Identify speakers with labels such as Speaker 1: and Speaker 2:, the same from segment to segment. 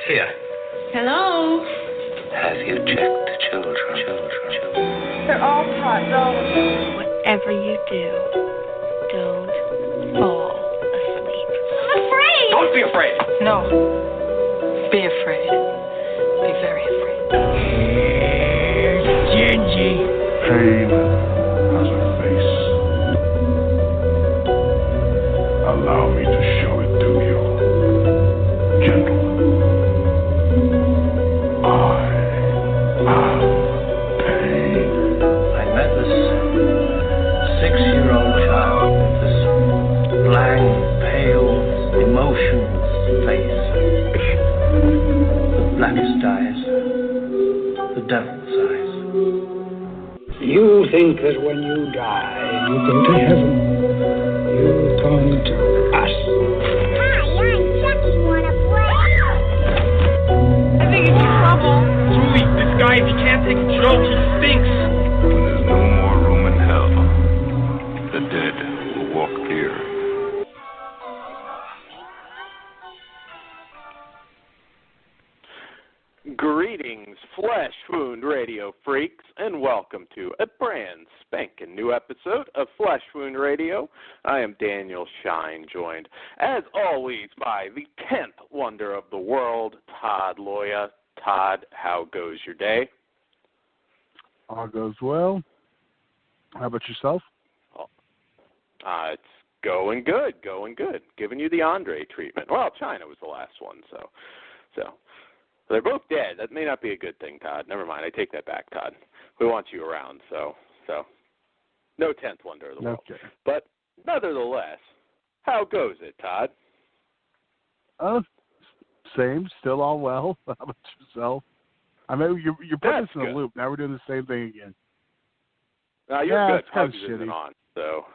Speaker 1: Here.
Speaker 2: Hello?
Speaker 1: Have you checked the children?
Speaker 2: They're all hot dogs. Whatever you do, don't fall asleep. I'm afraid!
Speaker 1: Don't be afraid!
Speaker 3: No. Be afraid. Be very afraid.
Speaker 4: Here's Gingy.
Speaker 5: Pain has a face. Allow me to show it to you. Gentlemen, I am pain.
Speaker 1: I met this 6-year-old child with this blank, pale, emotionless face. The blackest eyes. The devil's eyes.
Speaker 4: You think that when you die, you go to heaven. You come to us.
Speaker 6: Hi, I'm Chucky. Wanna play?
Speaker 2: I think it's trouble.
Speaker 7: Julie, this guy, if he can't take a joke, he stinks.
Speaker 5: When there's no more room in hell, the dead will walk here.
Speaker 8: Greetings, Flesh Wound Radio freaks, and welcome to a brand spanking new episode of Flesh Wound Radio. I am Daniel Shine, joined, as always, by the 10th wonder of the world, Todd Loya. Todd, how goes your day?
Speaker 9: All goes well. How about yourself?
Speaker 8: It's going good. Giving you the Andre treatment. Well, China was the last one, so they're both dead. That may not be a good thing, Todd. Never mind. I take that back, Todd. We want you around, so no 10th wonder of the world.
Speaker 9: Okay.
Speaker 8: But nevertheless, how goes it, Todd?
Speaker 9: Same. Still all well. How about yourself? I mean, you're putting us in a
Speaker 8: good.
Speaker 9: loop. Now we're doing the same thing again.
Speaker 8: You're
Speaker 9: Yeah,
Speaker 8: good.
Speaker 9: it's kinda
Speaker 8: Pugs isn't
Speaker 9: shitty.
Speaker 8: on, so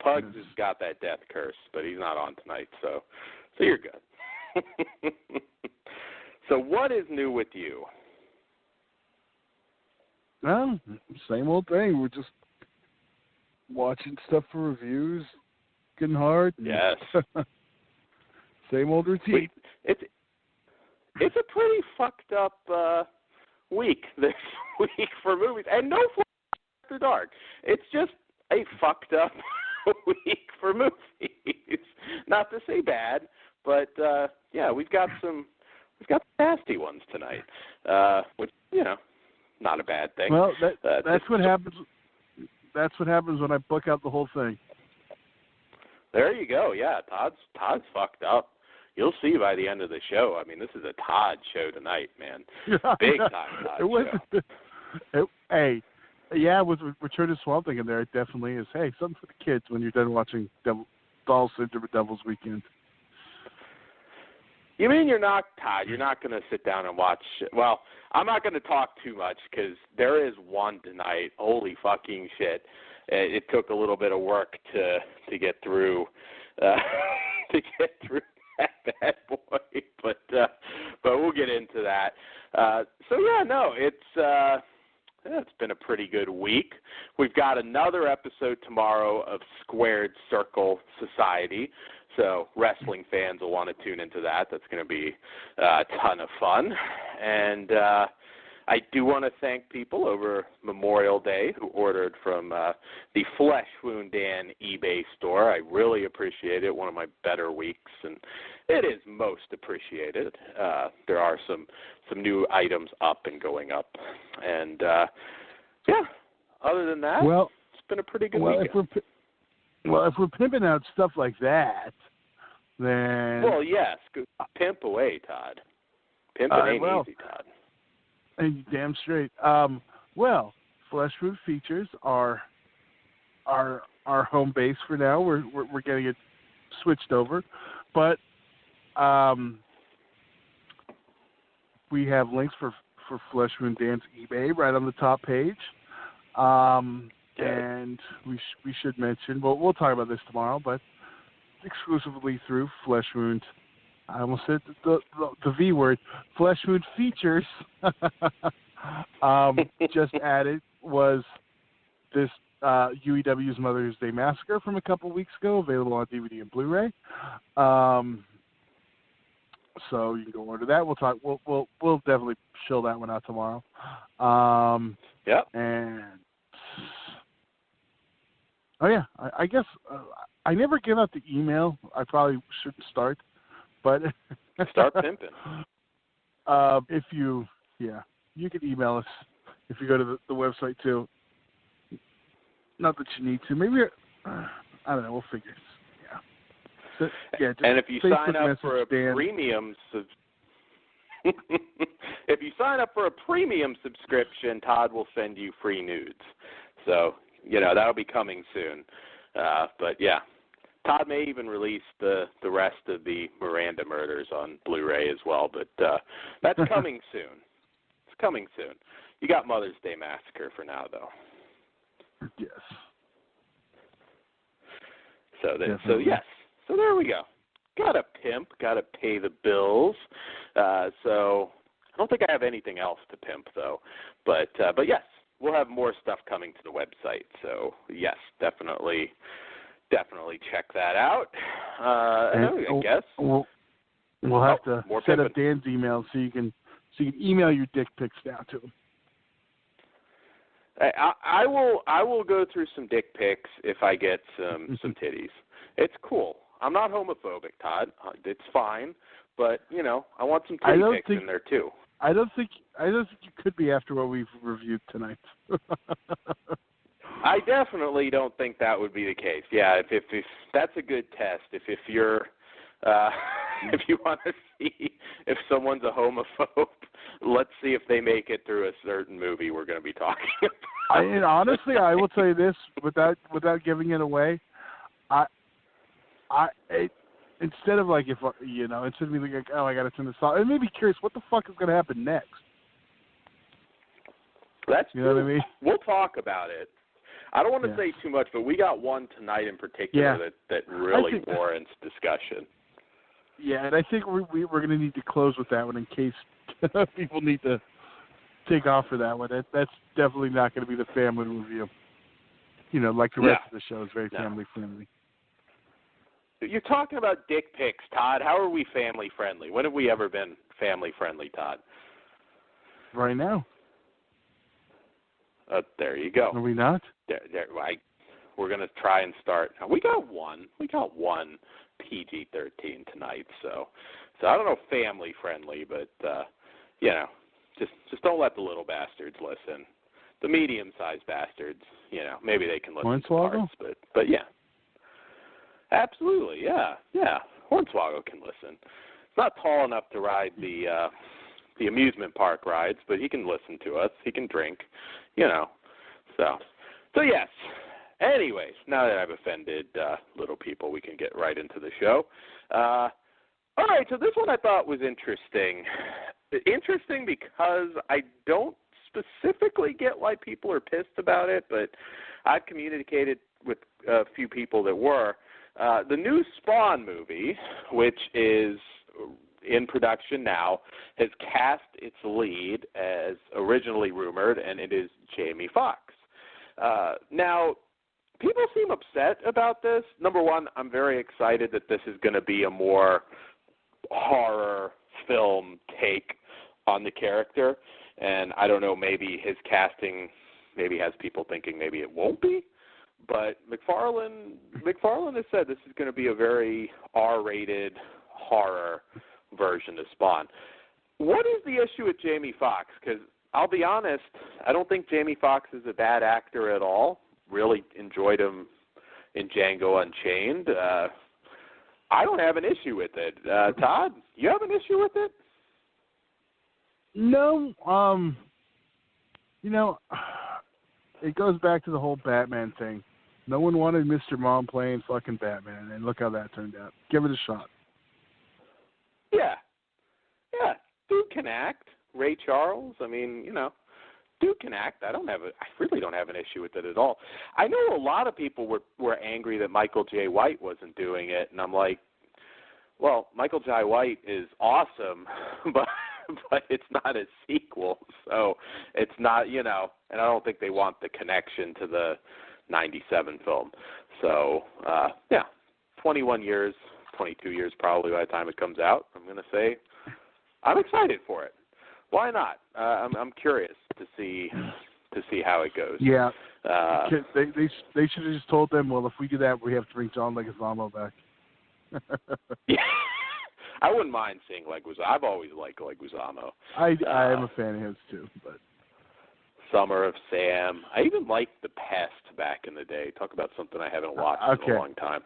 Speaker 8: Pugs has got that death curse, but he's not on tonight, so you're good. So what is new with you?
Speaker 9: Well, same old thing. We're just watching stuff for reviews, getting hard.
Speaker 8: Yes.
Speaker 9: Same old routine.
Speaker 8: It's a pretty fucked up week this week for movies, and no Flash After Dark. It's just a fucked up week for movies. Not to say bad, but yeah, we've got some nasty ones tonight, which not a bad thing.
Speaker 9: Well, that's what happens. That's what happens when I book out the whole thing.
Speaker 8: There you go. Yeah, Todd's fucked up. You'll see by the end of the show. I mean, this is a Todd show tonight, man. Big time Todd show.
Speaker 9: Yeah, with Return to Swamp Thing in there, it definitely is. Hey, something for the kids when you're done watching Doll Syndrome of Devil's Weekend.
Speaker 8: You mean you're not, Todd, you're not going to sit down and watch, well, I'm not going to talk too much because there is one tonight. Holy fucking shit. It took a little bit of work to get through that bad boy, but we'll get into that. It's been a pretty good week. We've got another episode tomorrow of Squared Circle Society, so wrestling fans will want to tune into that. That's going to be a ton of fun. And I do want to thank people over Memorial Day who ordered from the Flesh Wound Dan eBay store. I really appreciate it. One of my better weeks, and it is most appreciated. There are some new items up and going up. And, other than that, it's been a pretty good weekend.
Speaker 9: If we're pimping out stuff like that, then...
Speaker 8: Well, yes. Pimp away, Todd. Pimping ain't easy, Todd.
Speaker 9: Damn straight. Flesh Wound features are our home base for now. We're getting it switched over, but we have links for Flesh Wound Dan's eBay right on the top page. And we should mention, we'll talk about this tomorrow, but exclusively through Flesh Wound. I almost said the V word. Flesh Wound features just added was this UEW's Mother's Day Massacre from a couple weeks ago, available on DVD and Blu-ray. So you can go order that. We'll talk. We'll definitely chill that one out tomorrow.
Speaker 8: Yep.
Speaker 9: And I guess I never give out the email. I probably should start, but
Speaker 8: start pimping.
Speaker 9: If you can email us if you go to the website too. Not that you need to. Maybe I don't know. We'll figure it. Yeah.
Speaker 8: And if you
Speaker 9: Facebook
Speaker 8: sign up for a premium, if you sign up for a premium subscription, Todd will send you free nudes. So that'll be coming soon. But yeah, Todd may even release the rest of the Miranda murders on Blu-ray as well. But that's coming soon. It's coming soon. You got Mother's Day Massacre for now, though.
Speaker 9: Yes.
Speaker 8: So yes. So there we go. Gotta pimp, gotta pay the bills. So I don't think I have anything else to pimp though. But yes, we'll have more stuff coming to the website. So yes, definitely check that out. I guess
Speaker 9: we'll have to set
Speaker 8: pimping.
Speaker 9: up Dan's email so you can email your dick pics down to him.
Speaker 8: I will go through some dick pics if I get some titties. It's cool. I'm not homophobic, Todd. It's fine, but I want some titty pics in there too.
Speaker 9: I don't think you could be after what we've reviewed tonight.
Speaker 8: I definitely don't think that would be the case. Yeah, if that's a good test. If you're if you want to see if someone's a homophobe, let's see if they make it through a certain movie we're going to be talking about.
Speaker 9: Honestly, I will tell you this without giving it away. Instead of like instead of being like, oh, I got to turn this off, it made me curious what the fuck is going to happen next.
Speaker 8: That's
Speaker 9: you know what I mean.
Speaker 8: We'll talk about it. I don't want to say too much, but we got one tonight in particular that really warrants discussion.
Speaker 9: Yeah, and I think we're going to need to close with that one in case people need to take off for that one. That's definitely not going to be the family review. Like the rest of the show is very family friendly.
Speaker 8: You're talking about dick pics, Todd. How are we family friendly? When have we ever been family friendly, Todd?
Speaker 9: Right now.
Speaker 8: There you go.
Speaker 9: Are we not?
Speaker 8: We're going to try and start. We got one PG-13 tonight, so I don't know family friendly, but just don't let the little bastards listen. The medium-sized bastards, maybe they can listen to parts, but yeah. Absolutely, yeah. Hornswoggle can listen. He's not tall enough to ride the amusement park rides, but he can listen to us. He can drink, So yes. Anyways, now that I've offended little people, we can get right into the show. All right, so this one I thought was interesting. Interesting because I don't specifically get why people are pissed about it, but I've communicated with a few people that were. The new Spawn movie, which is in production now, has cast its lead as originally rumored, and it is Jamie Foxx. Now, people seem upset about this. Number one, I'm very excited that this is going to be a more horror film take on the character, and I don't know, maybe his casting maybe has people thinking maybe it won't be. But McFarlane has said this is going to be a very R-rated horror version of Spawn. What is the issue with Jamie Foxx? Because I'll be honest, I don't think Jamie Foxx is a bad actor at all. Really enjoyed him in Django Unchained. I don't have an issue with it. Todd, you have an issue with it?
Speaker 9: No. It goes back to the whole Batman thing. No one wanted Mr. Mom playing fucking Batman, and look how that turned out. Give it a shot.
Speaker 8: Yeah. Dude can act. Ray Charles. I mean, dude can act. I really don't have an issue with it at all. I know a lot of people were angry that Michael J. White wasn't doing it, and I'm like, well, Michael J. White is awesome, but it's not a sequel, so it's not, and I don't think they want the connection to the 97 film. So, 21 years, 22 years probably by the time it comes out, and going to say I'm excited for it. Why not? I'm curious to see how it goes.
Speaker 9: Yeah. They should have just told them, well, if we do that, we have to bring John Leguizamo back.
Speaker 8: Yeah. I wouldn't mind seeing Leguizamo. I've always liked Leguizamo.
Speaker 9: I am a fan of his too, but
Speaker 8: Summer of Sam. I even liked The Pest back in the day. Talk about something I haven't watched in a long time.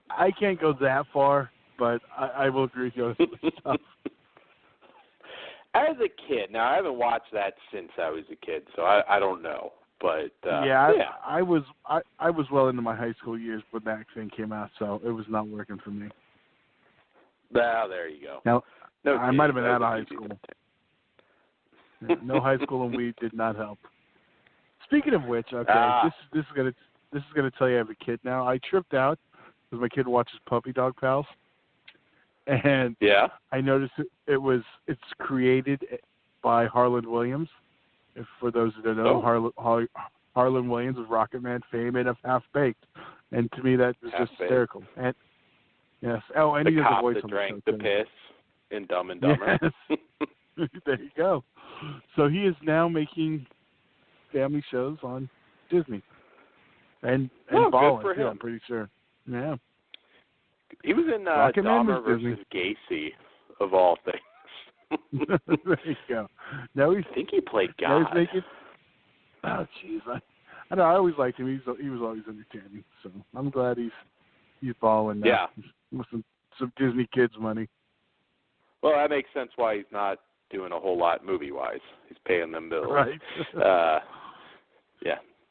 Speaker 9: I can't go that far, but I will agree with you on some stuff.
Speaker 8: As a kid, now I haven't watched that since I was a kid, so I don't know. But
Speaker 9: I was well into my high school years when that thing came out, so it was not working for me.
Speaker 8: Well, there you go.
Speaker 9: Now,
Speaker 8: no
Speaker 9: I might have been out of high school. No high school and weed did not help. Speaking of which, this is gonna tell you I have a kid now. I tripped out because my kid watches Puppy Dog Pals, and I noticed it's created by Harlan Williams. If for those who don't know, Harlan Williams of Rocket Man fame and of Half Baked, and to me that was just hysterical. And yes, and
Speaker 8: the
Speaker 9: he does
Speaker 8: cop
Speaker 9: a voice
Speaker 8: that
Speaker 9: on
Speaker 8: drank
Speaker 9: the
Speaker 8: the piss in Dumb and Dumber.
Speaker 9: Yes. There you go. So he is now making family shows on Disney, and balling
Speaker 8: good for him.
Speaker 9: I'm pretty sure. Yeah.
Speaker 8: He was in Dahmer versus Gacy, of all things.
Speaker 9: There you go. Now
Speaker 8: I think he played God.
Speaker 9: Now he's making. Oh, jeez. I know. I always liked him. He was always entertaining. So I'm glad he's balling now. With some Disney kids money.
Speaker 8: Well, that makes sense why he's not doing a whole lot movie-wise. He's paying them bills.
Speaker 9: Right.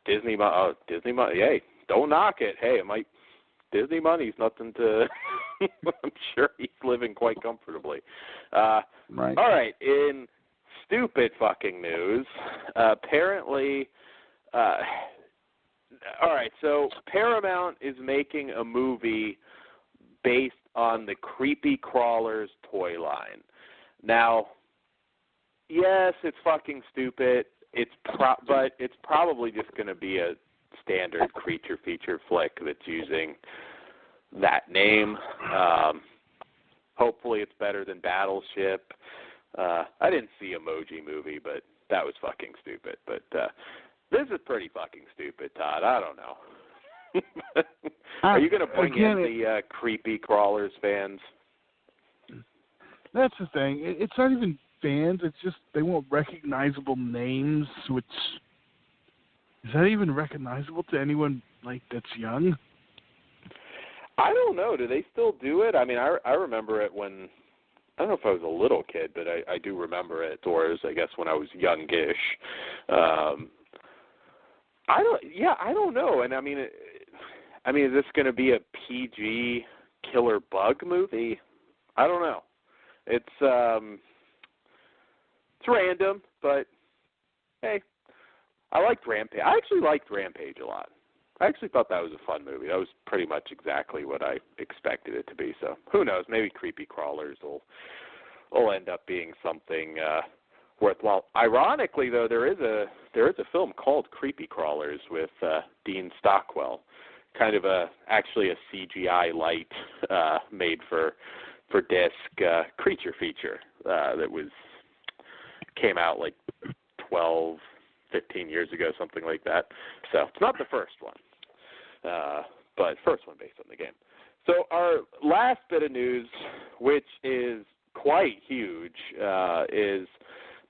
Speaker 8: Disney money. Hey, don't knock it. Hey, Disney money's nothing to. I'm sure he's living quite comfortably.
Speaker 9: Right.
Speaker 8: All right. In stupid fucking news, apparently. All right. So Paramount is making a movie based on the Creepy Crawlers toy line. Now, yes, it's fucking stupid. But it's probably just going to be a standard creature feature flick that's using that name. Hopefully it's better than Battleship. I didn't see Emoji Movie, but that was fucking stupid. But this is pretty fucking stupid, Todd. I don't know. Are you going to bring in the Creepy Crawlers fans?
Speaker 9: That's the thing. It's not even fans. It's just they want recognizable names, which is that even recognizable to anyone that's young?
Speaker 8: I don't know. Do they still do it? I mean, I remember it when I don't know if I was a little kid, but I do remember it. Or I guess when I was youngish. I don't know. And I mean, is this going to be a PG killer bug movie? I don't know. It's random, but hey, I liked Rampage. I actually liked Rampage a lot. I actually thought that was a fun movie. That was pretty much exactly what I expected it to be. So who knows? Maybe Creepy Crawlers will end up being something worthwhile. Ironically, though, there is a film called Creepy Crawlers with Dean Stockwell, kind of actually a CGI light made for disc creature feature that came out 12, 15 years ago, something like that. So it's not the first one, but first one based on the game. So our last bit of news, which is quite huge, is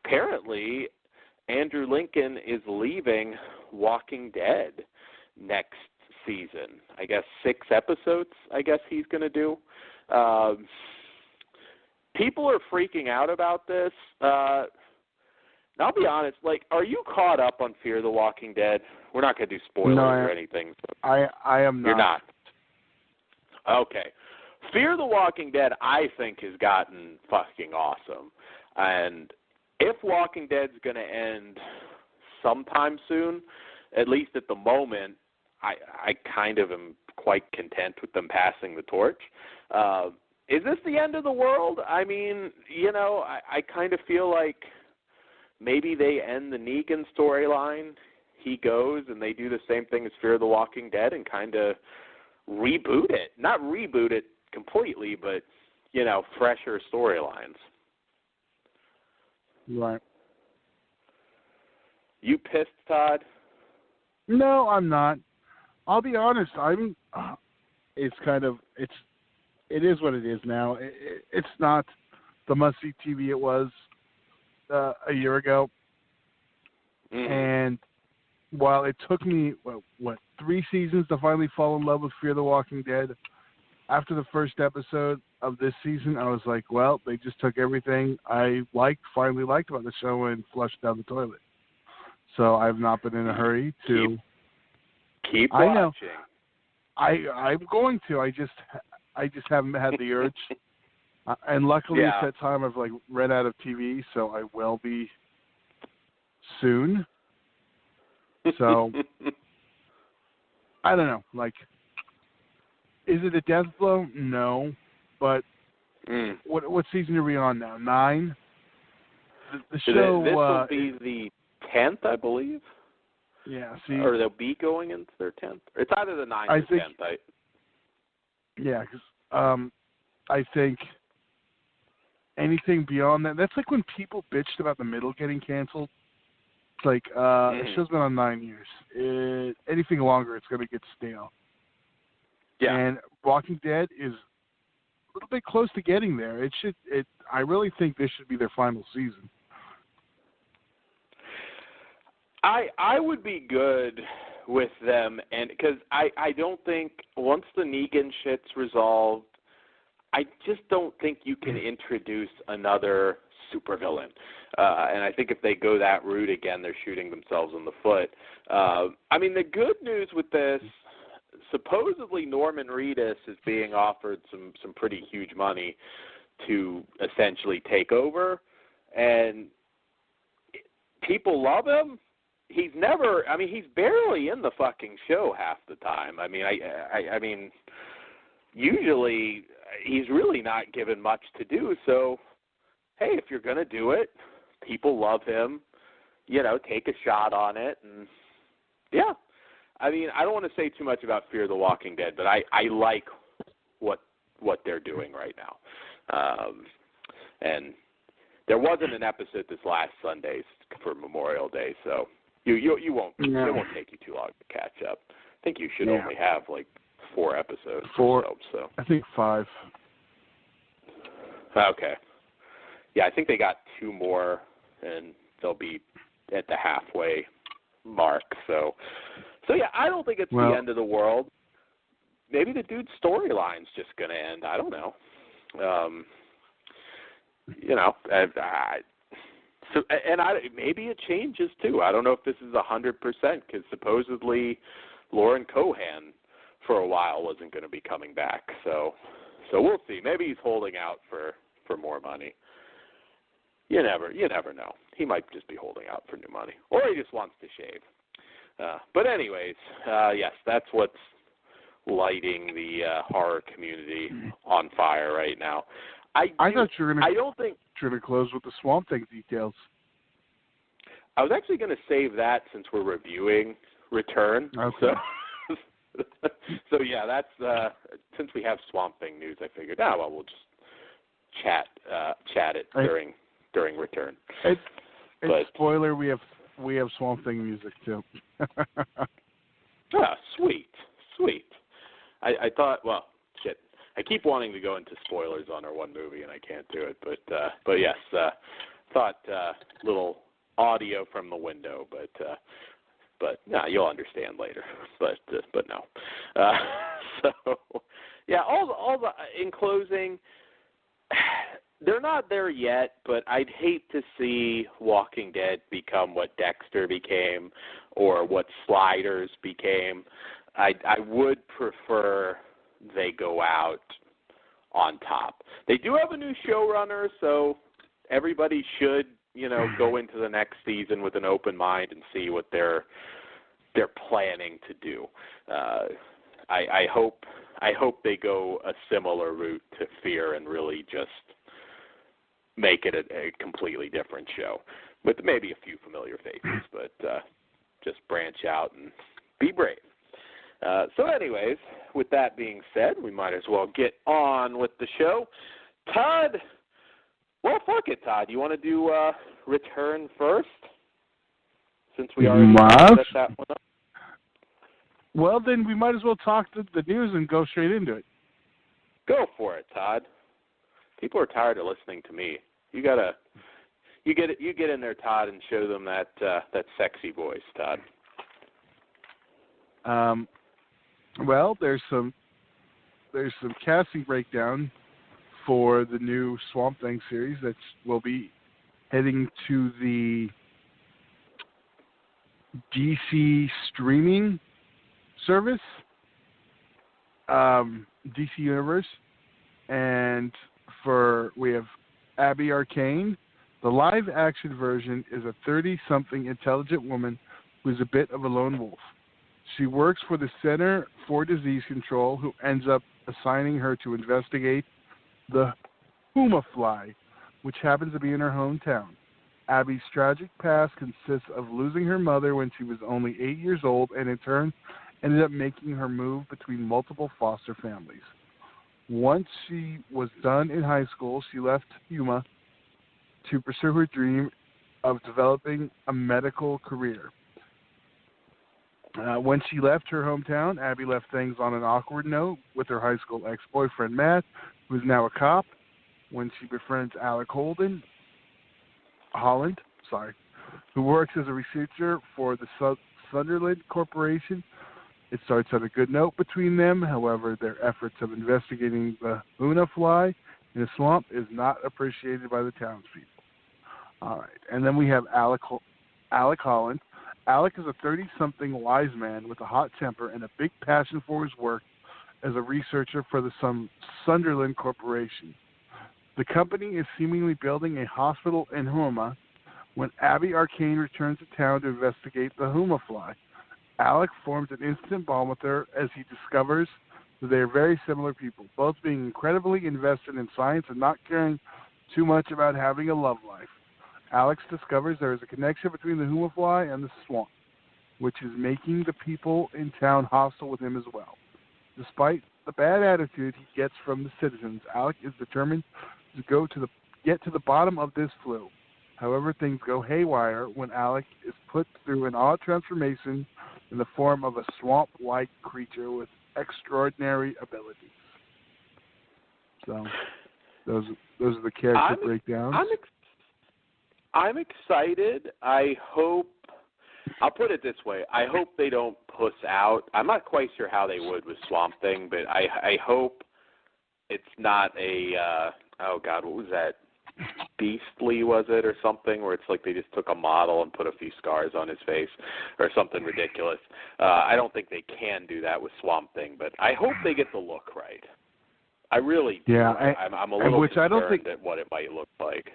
Speaker 8: apparently Andrew Lincoln is leaving Walking Dead next season. I guess 6 episodes, he's going to do. People are freaking out about this. I'll be honest, are you caught up on Fear the Walking Dead? We're not going to do spoilers or anything.
Speaker 9: I am not.
Speaker 8: You're not? Okay. Fear the Walking Dead, I think, has gotten fucking awesome. And if Walking Dead's going to end sometime soon, at least at the moment, I kind of am quite content with them passing the torch. Is this the end of the world? I mean, I kind of feel like maybe they end the Negan storyline. He goes and they do the same thing as Fear the Walking Dead and kind of reboot it. Not reboot it completely, but fresher storylines.
Speaker 9: Right.
Speaker 8: You pissed, Todd?
Speaker 9: No, I'm not. I'll be honest. It is what it is now. It's not the must-see TV it was a year ago.
Speaker 8: Mm-hmm.
Speaker 9: And while it took me, 3 seasons to finally fall in love with Fear the Walking Dead, after the first episode of this season, I was like, well, they just took everything I finally liked about the show and flushed down the toilet. So I've not been in a hurry to
Speaker 8: keep watching.
Speaker 9: I know. I'm going to. I just haven't had the urge. And luckily at that time I've read out of TV, so I will be soon. So I don't know. Is it a death blow? No. But what season are we on now? 9? The show.
Speaker 8: This will be the 10th, I believe.
Speaker 9: Yeah. See.
Speaker 8: Or they'll be going into their 10th. It's either the 9th or 10th.
Speaker 9: Yeah, because I think anything beyond that, that's like when people bitched about the middle getting canceled. It's like, the show's been on 9 years. Anything longer, it's going to get stale.
Speaker 8: Yeah.
Speaker 9: And Walking Dead is a little bit close to getting there. I really think this should be their final season.
Speaker 8: I would be good with them, and because I don't think once the Negan shit's resolved, I just don't think you can introduce another supervillain. And I think if they go that route again, they're shooting themselves in the foot. The good news with this, supposedly Norman Reedus is being offered some pretty huge money to essentially take over, and people love him. He's barely in the fucking show half the time. Usually he's really not given much to do. So, hey, if you're going to do it, people love him, take a shot on it. And yeah, I don't want to say too much about Fear the Walking Dead, but I like what they're doing right now. And there wasn't an episode this last Sunday for Memorial Day, so you won't.
Speaker 9: No.
Speaker 8: It won't take you too long to catch up. I think you should only have 4 episodes.
Speaker 9: 4.
Speaker 8: So
Speaker 9: I think 5.
Speaker 8: Okay. Yeah, I think they got 2 more, and they'll be at the halfway mark. So yeah, I don't think it's the end of the world. Maybe the dude's storyline's just going to end. I don't know. Maybe it changes too. I don't know if this is 100% because supposedly Lauren Cohan for a while wasn't going to be coming back. So we'll see. Maybe he's holding out for more money. You never know. He might just be holding out for new money, or he just wants to shave. But anyways, yes, that's what's lighting the horror community on fire right now. I thought you were going
Speaker 9: to close with the Swamp Thing details.
Speaker 8: I was actually going to save that since we're reviewing Return.
Speaker 9: Okay.
Speaker 8: So yeah, that's since we have Swamp Thing news, I figured, we'll just chat it during Return.
Speaker 9: But spoiler, we have Swamp Thing music too.
Speaker 8: Sweet. I thought, shit. I keep wanting to go into spoilers on our one movie, and I can't do it. But yes, thought little audio from the window, but no, you'll understand later. But no. So yeah, all the in closing, they're not there yet, but I'd hate to see Walking Dead become what Dexter became or what Sliders became. I would prefer they go out on top. They do have a new showrunner, so everybody should, go into the next season with an open mind and see what they're planning to do. I hope they go a similar route to Fear and really just make it a completely different show with maybe a few familiar faces, but just branch out and be brave. So anyways, with that being said, we might as well get on with the show. Todd, well, fuck it, Todd. You want to do Return first? Since we already set that one up.
Speaker 9: Well, then we might as well talk the news and go straight into it.
Speaker 8: Go for it, Todd. People are tired of listening to me. You get in there, Todd, and show them that sexy voice, Todd.
Speaker 9: Well, there's some casting breakdown for the new Swamp Thing series that will be heading to the DC streaming service, DC Universe, and we have Abby Arcane. The live-action version is a 30-something intelligent woman who is a bit of a lone wolf. She works for the Center for Disease Control, who ends up assigning her to investigate the Huma Fly, which happens to be in her hometown. Abby's tragic past consists of losing her mother when she was only 8 years old, and in turn ended up making her move between multiple foster families. Once she was done in high school, she left Huma to pursue her dream of developing a medical career. When she left her hometown, Abby left things on an awkward note with her high school ex-boyfriend, Matt, who is now a cop. When she befriends Alec Holland, who works as a researcher for the Sunderland Corporation, it starts on a good note between them. However, their efforts of investigating the Huma Fly in the swamp is not appreciated by the townspeople. All right, and then we have Alec Holland. Alec is a 30-something wise man with a hot temper and a big passion for his work as a researcher for the Sunderland Corporation. The company is seemingly building a hospital in Huma when Abby Arcane returns to town to investigate the Huma Fly. Alec forms an instant bond with her as he discovers that they are very similar people, both being incredibly invested in science and not caring too much about having a love life. Alex discovers there is a connection between the Huma Fly and the swamp, which is making the people in town hostile with him as well. Despite the bad attitude he gets from the citizens, Alec is determined to get to the bottom of this flu. However, things go haywire when Alec is put through an odd transformation in the form of a swamp-like creature with extraordinary abilities. So, those are the character breakdowns.
Speaker 8: I'm excited. I'll put it this way. I hope they don't puss out. I'm not quite sure how they would with Swamp Thing, but I hope it's not a, what was that? Beastly, was it, or something, where it's like they just took a model and put a few scars on his face or something ridiculous. I don't think they can do that with Swamp Thing, but I hope they get the look right. I really do.
Speaker 9: Yeah,
Speaker 8: I'm a little
Speaker 9: which
Speaker 8: concerned
Speaker 9: I don't think,
Speaker 8: at what it might look like.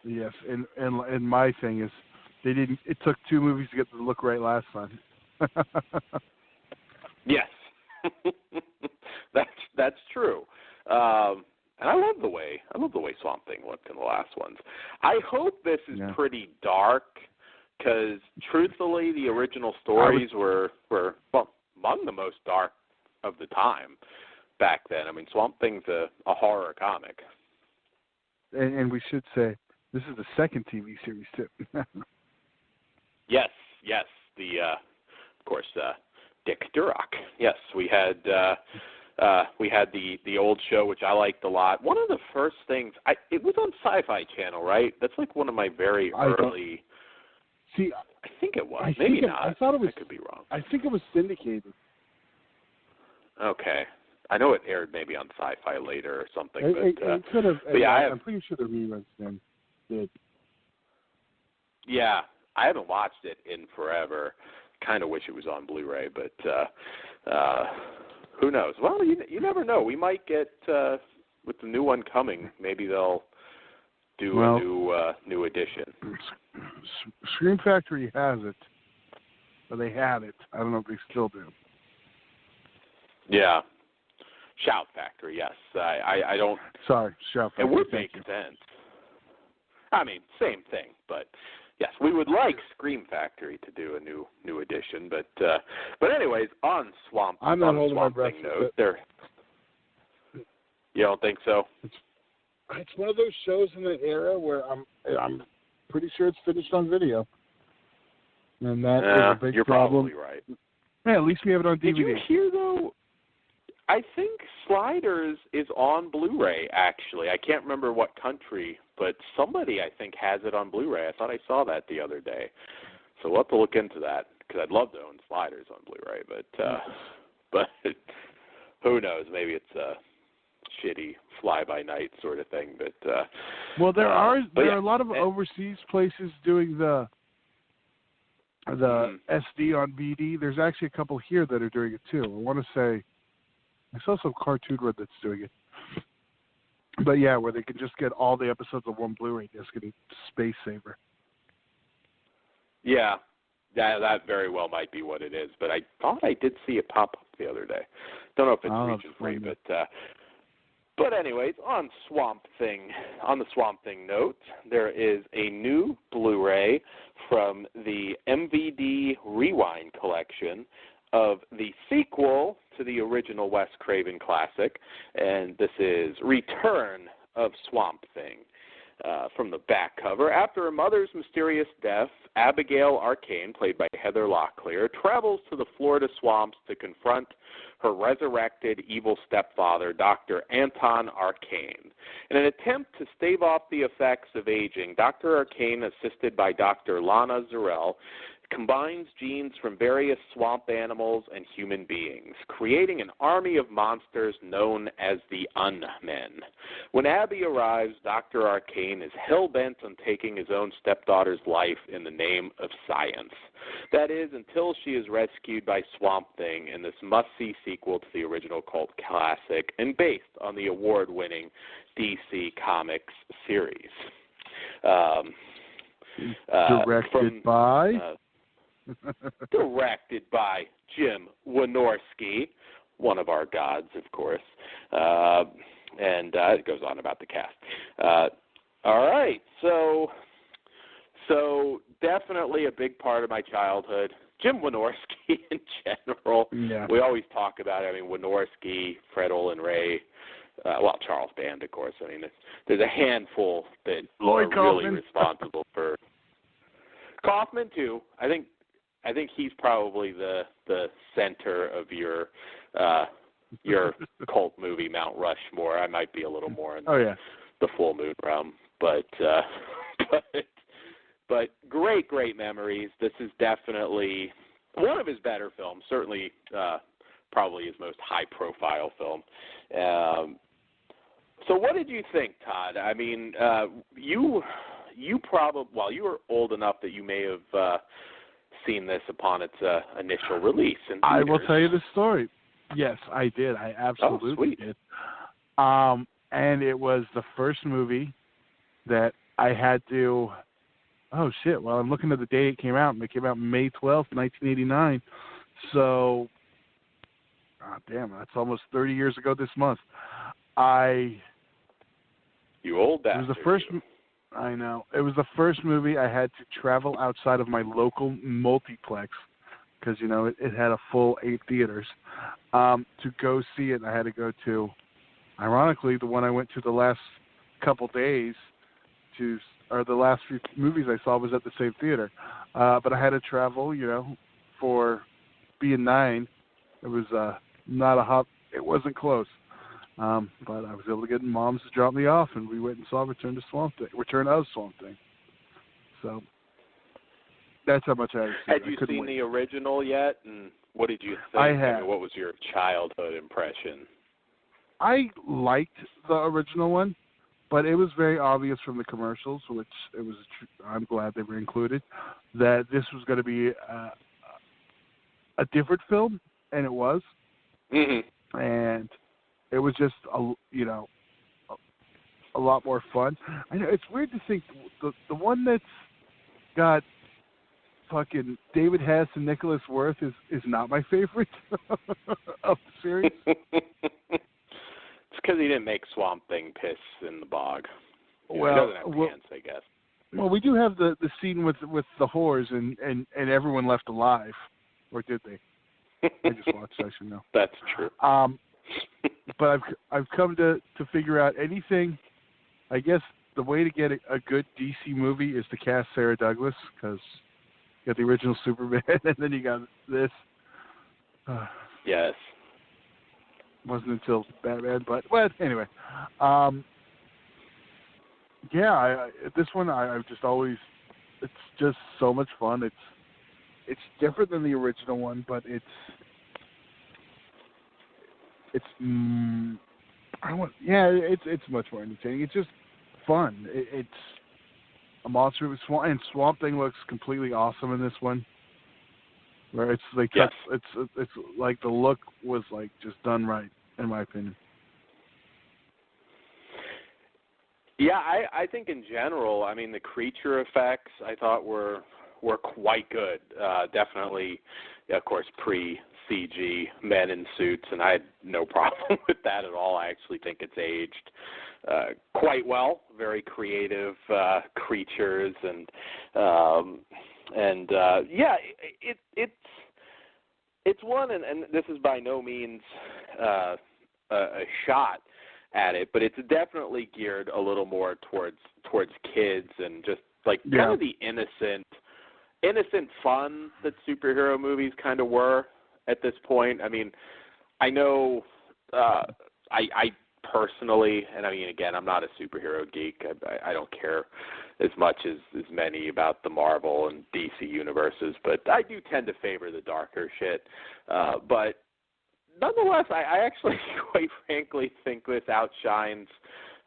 Speaker 9: Yes, and my thing is, it took 2 movies to get the look right last time.
Speaker 8: Yes, that's true. And I love the way Swamp Thing looked in the last ones. I hope this is pretty dark, because truthfully, the original stories were among the most dark of the time back then. I mean, Swamp Thing's a horror comic.
Speaker 9: And we should say, this is the second TV series, too.
Speaker 8: Yes. Of course, Dick Durock. Yes, we had the old show, which I liked a lot. One of the first things, it was on Sci-Fi Channel, right? That's like one of my very early.
Speaker 9: See,
Speaker 8: I think it was. Maybe not.
Speaker 9: I thought it was.
Speaker 8: I could be wrong.
Speaker 9: I think it was syndicated.
Speaker 8: Okay. I know it aired maybe on Sci-Fi later or something.
Speaker 9: It could have.
Speaker 8: Yeah,
Speaker 9: I'm pretty sure the reruns then did.
Speaker 8: Yeah, I haven't watched it in forever. Kind of wish it was on Blu-ray, but who knows? Well, you never know. We might get with the new one coming. Maybe they'll do a new edition.
Speaker 9: Scream Factory has it, or they had it. I don't know if they still do.
Speaker 8: Yeah, Shout Factory. Yes, I don't.
Speaker 9: Sorry, Shout Factory.
Speaker 8: It would make sense. I mean, same thing, but. Yes, we would like Scream Factory to do a new edition, but anyways, on Swamp.
Speaker 9: I'm not holding my breath.
Speaker 8: You don't think so?
Speaker 9: it's one of those shows in that era where I'm pretty sure it's finished on video, and that is a big
Speaker 8: you're
Speaker 9: problem.
Speaker 8: Probably right.
Speaker 9: Yeah, at least we have it on DVD.
Speaker 8: Did you hear though? I think Sliders is on Blu-ray. Actually, I can't remember what country, but somebody I think has it on Blu-ray. I thought I saw that the other day, so we'll have to look into that because I'd love to own Sliders on Blu-ray, but who knows? Maybe it's a shitty fly-by-night sort of thing. But
Speaker 9: well, there are
Speaker 8: yeah.
Speaker 9: a lot of overseas places doing the SD on BD. There's actually a couple here that are doing it too. I want to say I saw some Cartoon Red that's doing it. But yeah, where they can just get all the episodes of one Blu-ray disc and it's space saver.
Speaker 8: Yeah, that very well might be what it is. But I thought I did see it pop up the other day. Don't know if it's region free, but anyways, on the Swamp Thing note, there is a new Blu-ray from the MVD Rewind collection of the sequel to the original Wes Craven classic, and this is Return of Swamp Thing. From the back cover, after her mother's mysterious death, Abigail Arcane, played by Heather Locklear, travels to the Florida swamps to confront her resurrected evil stepfather, Dr. Anton Arcane. In an attempt to stave off the effects of aging, Dr. Arcane, assisted by Dr. Lana Zarel, combines genes from various swamp animals and human beings, creating an army of monsters known as the Unmen. When Abby arrives, Dr. Arcane is hell-bent on taking his own stepdaughter's life in the name of science. That is, until she is rescued by Swamp Thing in this must-see sequel to the original cult classic and based on the award-winning DC Comics series. Directed by Jim Wynorski, one of our gods, of course. And it goes on about the cast. All right, so definitely a big part of my childhood. Jim Wynorski in general.
Speaker 9: Yeah.
Speaker 8: We always talk about it. I mean, Wynorski, Fred Olin Ray, Charles Band, of course. I mean, there's a handful that
Speaker 9: Lloyd
Speaker 8: are
Speaker 9: Kaufman.
Speaker 8: really responsible for. Kaufman too. I think he's probably the center of your cult movie Mount Rushmore. I might be a little more in the full moon realm, but great memories. This is definitely one of his better films. Certainly, probably his most high-profile film. So, what did you think, Todd? I mean, you probably you were old enough that you may have seen this upon its initial release.
Speaker 9: I will tell you the story. Yes, I did. I absolutely did. And it was the first movie that I had to. Oh shit! Well, I'm looking at the day it came out, and it came out May 12th, 1989. So, damn, that's almost 30 years ago this month.
Speaker 8: You old bastard.
Speaker 9: It was the first. I know. It was the first movie I had to travel outside of my local multiplex because, it had a full 8 theaters. To go see it, I had to go to, ironically, the one I went to the last couple days or the last few movies I saw was at the same theater. But I had to travel, for being 9. It was not a hop. It wasn't close. But I was able to get Moms to drop me off, and we went and saw Return of Swamp Thing. So that's how much I had seen.
Speaker 8: Had you seen the original yet? And what did you think?
Speaker 9: I had.
Speaker 8: What was your childhood impression?
Speaker 9: I liked the original one, but it was very obvious from the commercials, which I'm glad they were included, that this was going to be a different film, and it was.
Speaker 8: Mm-hmm.
Speaker 9: And it was just a lot more fun. I know it's weird to think the one that's got fucking David Hess and Nicholas Worth is not my favorite of the series.
Speaker 8: It's because he didn't make Swamp Thing piss in the bog. He doesn't have pants, I guess.
Speaker 9: Well, we do have the scene with the whores and everyone left alive, or did they? I just watched. I should know.
Speaker 8: That's true.
Speaker 9: But I've come to figure out anything I guess the way to get a good DC movie is to cast Sarah Douglas, because you got the original Superman, and then you got this.
Speaker 8: Yes.
Speaker 9: Wasn't until Batman, but anyway. This one I've just always. It's just so much fun. It's different than the original one, but it's much more entertaining. It's just fun. It's a monster with Swamp, and Swamp Thing looks completely awesome in this one. Where it's like it's like the look was like just done right, in my opinion.
Speaker 8: Yeah, I think in general, I mean, the creature effects I thought were quite good. Definitely, of course, pre-CG men in suits, and I had no problem with that at all. I actually think it's aged quite well. Very creative creatures, it's one, and this is by no means a shot at it, but it's definitely geared a little more towards kids and just like kind of the innocent fun that superhero movies kind of were at this point. I mean, I know I personally, and I mean, again, I'm not a superhero geek. I don't care as much as many about the Marvel and DC universes, but I do tend to favor the darker shit. But nonetheless, I actually, quite frankly, think this outshines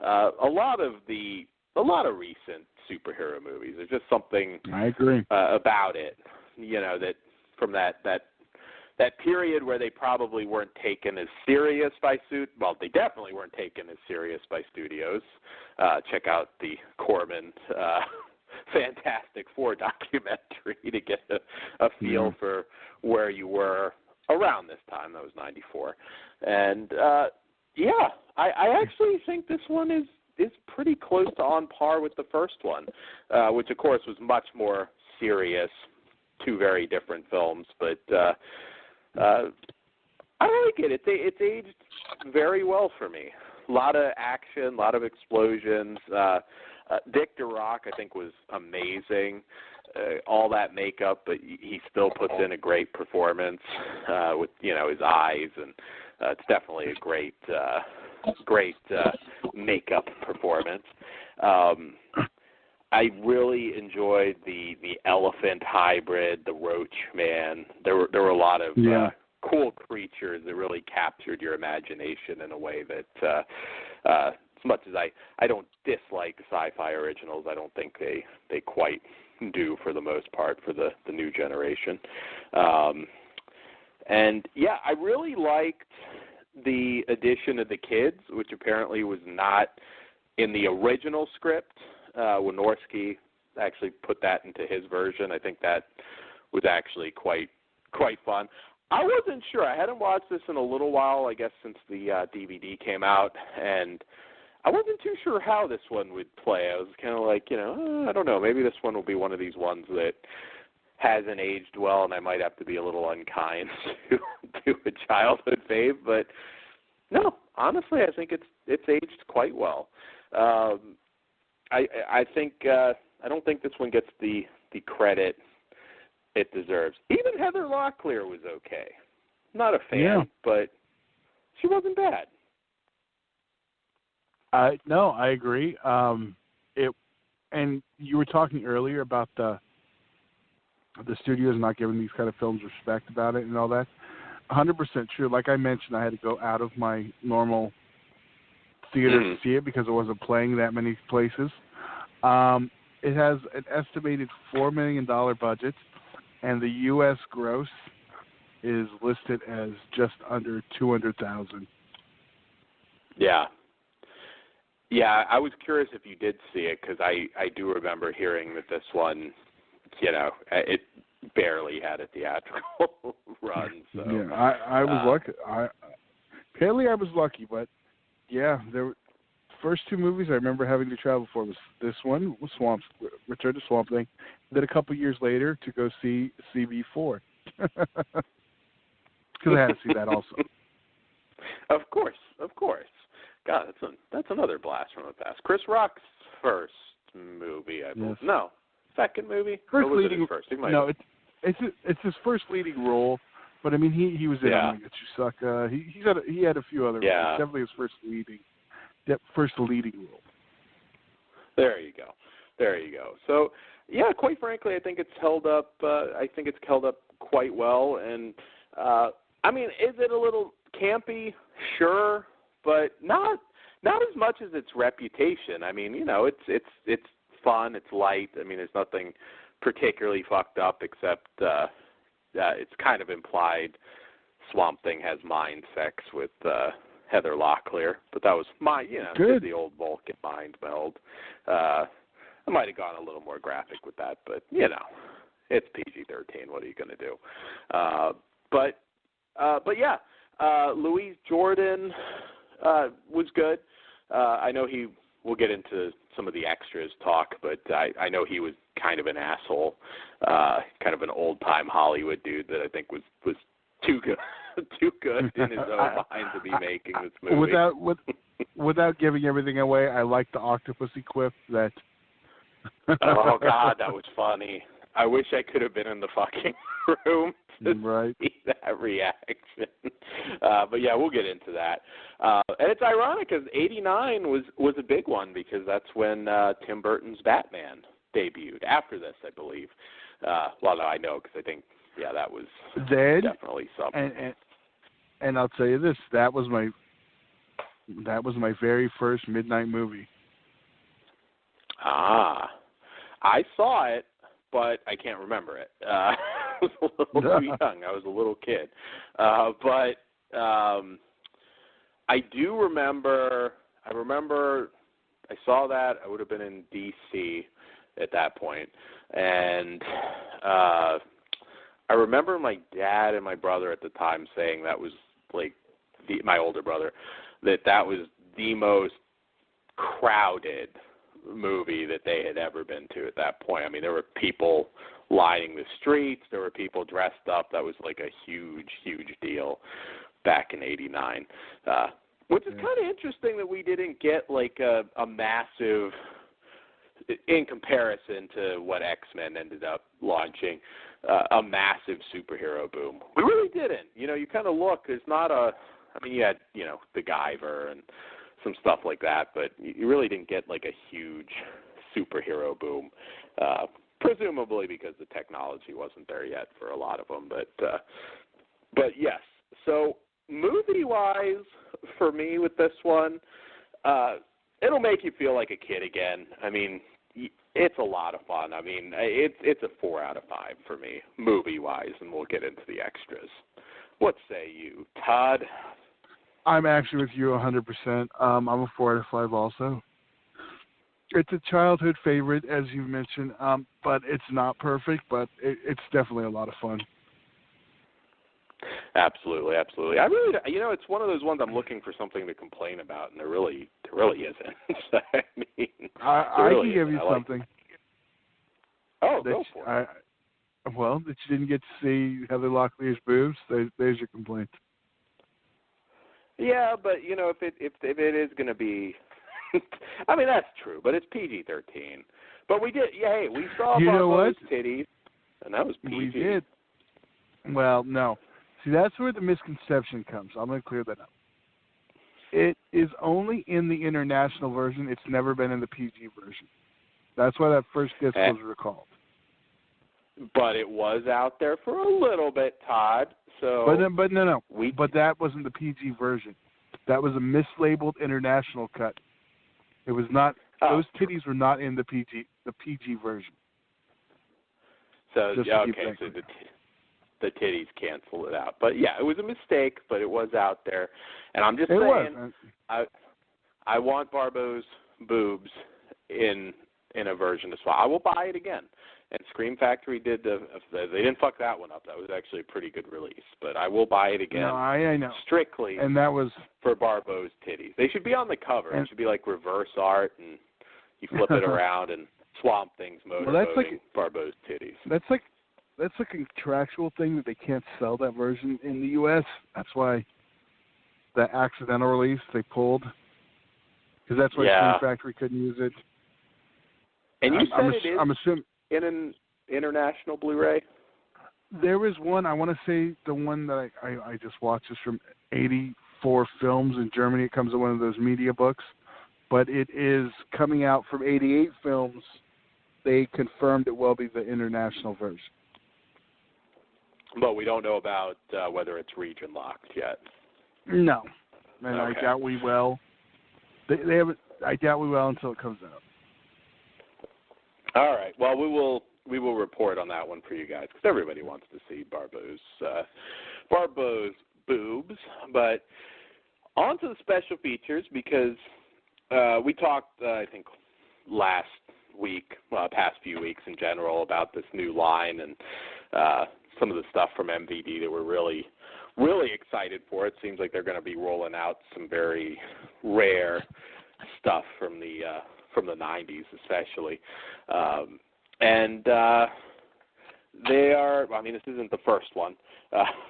Speaker 8: a lot of recent superhero movies. There's just something
Speaker 9: I agree
Speaker 8: about it, that from that period where they probably weren't taken as serious by they definitely weren't taken as serious by studios. Check out the Corman Fantastic Four documentary to get a feel for where you were around this time. That was 94. And I actually think this one is pretty close to on par with the first one, which of course was much more serious. Two very different films, but I like it. It's aged very well for me. A lot of action, a lot of explosions. Dick DeRock, I think, was amazing. All that makeup, but he still puts in a great performance with his eyes, and it's definitely a great makeup performance. I really enjoyed the elephant hybrid, the roach man. There were a lot of cool creatures that really captured your imagination in a way that, as much as I don't dislike sci-fi originals, I don't think they quite do for the most part for the new generation. I really liked the addition of the kids, which apparently was not in the original script. Wynorski actually put that into his version. I think that was actually quite fun. I wasn't sure. I hadn't watched this in a little while, I guess, since the DVD came out, and I wasn't too sure how this one would play. I was kind of like, I don't know. Maybe this one will be one of these ones that hasn't aged well, and I might have to be a little unkind to a childhood fave. But no, honestly, I think it's aged quite well. I think I don't think this one gets the credit it deserves. Even Heather Locklear was okay. Not a fan, but she wasn't bad.
Speaker 9: No, I agree. And you were talking earlier about the studios not giving these kind of films respect about it and all that. 100% true. Like I mentioned, I had to go out of my normal theater to see it because it wasn't playing that many places. It has an estimated $4 million budget, and the U.S. gross is listed as just under $200,000.
Speaker 8: Yeah. Yeah, I was curious if you did see it because I do remember hearing that this one, it barely had a theatrical run. So.
Speaker 9: Yeah, I was lucky. Apparently I was lucky, but yeah, the first two movies I remember having to travel for was this one, was Return to Swamp Thing, then a couple years later to go see CB4. Because I had to see that also.
Speaker 8: Of course. God, that's another blast from the past. Chris Rock's first movie, I believe.
Speaker 9: Yes.
Speaker 8: No, second movie.
Speaker 9: First
Speaker 8: or was
Speaker 9: leading.
Speaker 8: it his first?
Speaker 9: It's his first leading role, but I mean he was in I'm Gonna Get You Sucker. He had a few other roles. Definitely his first leading role.
Speaker 8: There you go. So yeah, quite frankly, I think it's held up. Quite well, and I mean, is it a little campy? Sure, but not as much as its reputation. I mean, it's fun, it's light. I mean, there's nothing particularly fucked up except it's kind of implied Swamp Thing has mind sex with Heather Locklear, but that was just the old Vulcan mind meld. I might have gone a little more graphic with that, but it's PG-13. What are you going to do? But yeah, Louise Jordan was good. I know we'll get into some of the extras talk, but I know he was kind of an asshole, kind of an old-time Hollywood dude that I think was too good in his own mind to be making this movie.
Speaker 9: Without giving everything away, I like the Octopussy quip that.
Speaker 8: Oh God, that was funny. I wish I could have been in the fucking room to see that reaction. But yeah, we'll get into that. And it's ironic because '89 was a big one because that's when Tim Burton's Batman debuted. After this, I believe. Well, no, I know because I think that was definitely something.
Speaker 9: And I'll tell you this: that was my very first midnight movie.
Speaker 8: I saw it, but I can't remember it. I was a little too young. I was a little kid. But I do remember. I saw that. I would have been in D.C. at that point, and I remember my dad and my brother at the time saying that was like my older brother that was the most crowded movie that they had ever been to at that point. I mean, there were people lining the streets. There were people dressed up. That was like a huge, huge deal back in '89. Which is kind of interesting that we didn't get like a massive, in comparison to what X-Men ended up launching, a massive superhero boom. We really didn't. You kind of look. There's not a. I mean, you had the Guyver and some stuff like that, but you really didn't get like a huge superhero boom, presumably because the technology wasn't there yet for a lot of them. But yes, so movie-wise, for me with this one, it'll make you feel like a kid again. I mean, it's a lot of fun. I mean, it's a 4 out of 5 for me, movie-wise, and we'll get into the extras. What say you, Todd?
Speaker 9: I'm actually with you 100%. I'm a 4 out of 5 also. It's a childhood favorite, as you mentioned, but it's not perfect, but it's definitely a lot of fun.
Speaker 8: Absolutely. I really, it's one of those ones I'm looking for something to complain about, and there really isn't. I mean,
Speaker 9: I can give you something.
Speaker 8: Go for it.
Speaker 9: Well, that you didn't get to see Heather Locklear's boobs. There's your complaint.
Speaker 8: Yeah, but if it is going to be, I mean that's true, but it's PG-13. But we did, we saw Barbo's titties, and that was PG.
Speaker 9: We did. Well, no. See, that's where the misconception comes. I'm going to clear that up. It is only in the international version. It's never been in the PG version. That's why that first disc was recalled.
Speaker 8: But it was out there for a little bit, Todd. So,
Speaker 9: but no. But that wasn't the PG version. That was a mislabeled international cut. It was not. Those titties were not in the PG version.
Speaker 8: So so the titties canceled it out. But yeah, it was a mistake, but it was out there. And I'm just saying, I want Barbo's boobs in a version as well. I will buy it again. And Scream Factory did they didn't fuck that one up. That was actually a pretty good release. But I will buy it again.
Speaker 9: No, I know.
Speaker 8: Strictly.
Speaker 9: And that was
Speaker 8: for Barbo's titties. They should be on the cover. It should be like reverse art, and you flip it around, and Swamp Thing's motorboating Barbo's titties.
Speaker 9: That's a contractual thing that they can't sell that version in the U.S. That's why the accidental release they pulled because that's why
Speaker 8: Yeah.
Speaker 9: Scream Factory couldn't use it.
Speaker 8: And you said it is
Speaker 9: I'm assuming
Speaker 8: in an international Blu-ray?
Speaker 9: there is one. I want to say the one that I just watched is from 84 Films in Germany. It comes in one of those media books, but it is coming out from 88 Films. They confirmed it will be the international version.
Speaker 8: But we don't know about whether it's region locked yet.
Speaker 9: No, and
Speaker 8: Okay.
Speaker 9: I doubt we will. They haven't. I doubt we will until it comes out.
Speaker 8: All right. Well, we will report on that one for you guys because everybody wants to see Barbeau's boobs. But on to the special features because we talked, I think, last week, past few weeks in general, about this new line and some of the stuff from MVD that we're really, really excited for. It seems like they're going to be rolling out some very rare stuff from the 90s, especially. And they are, I mean, this isn't the first one,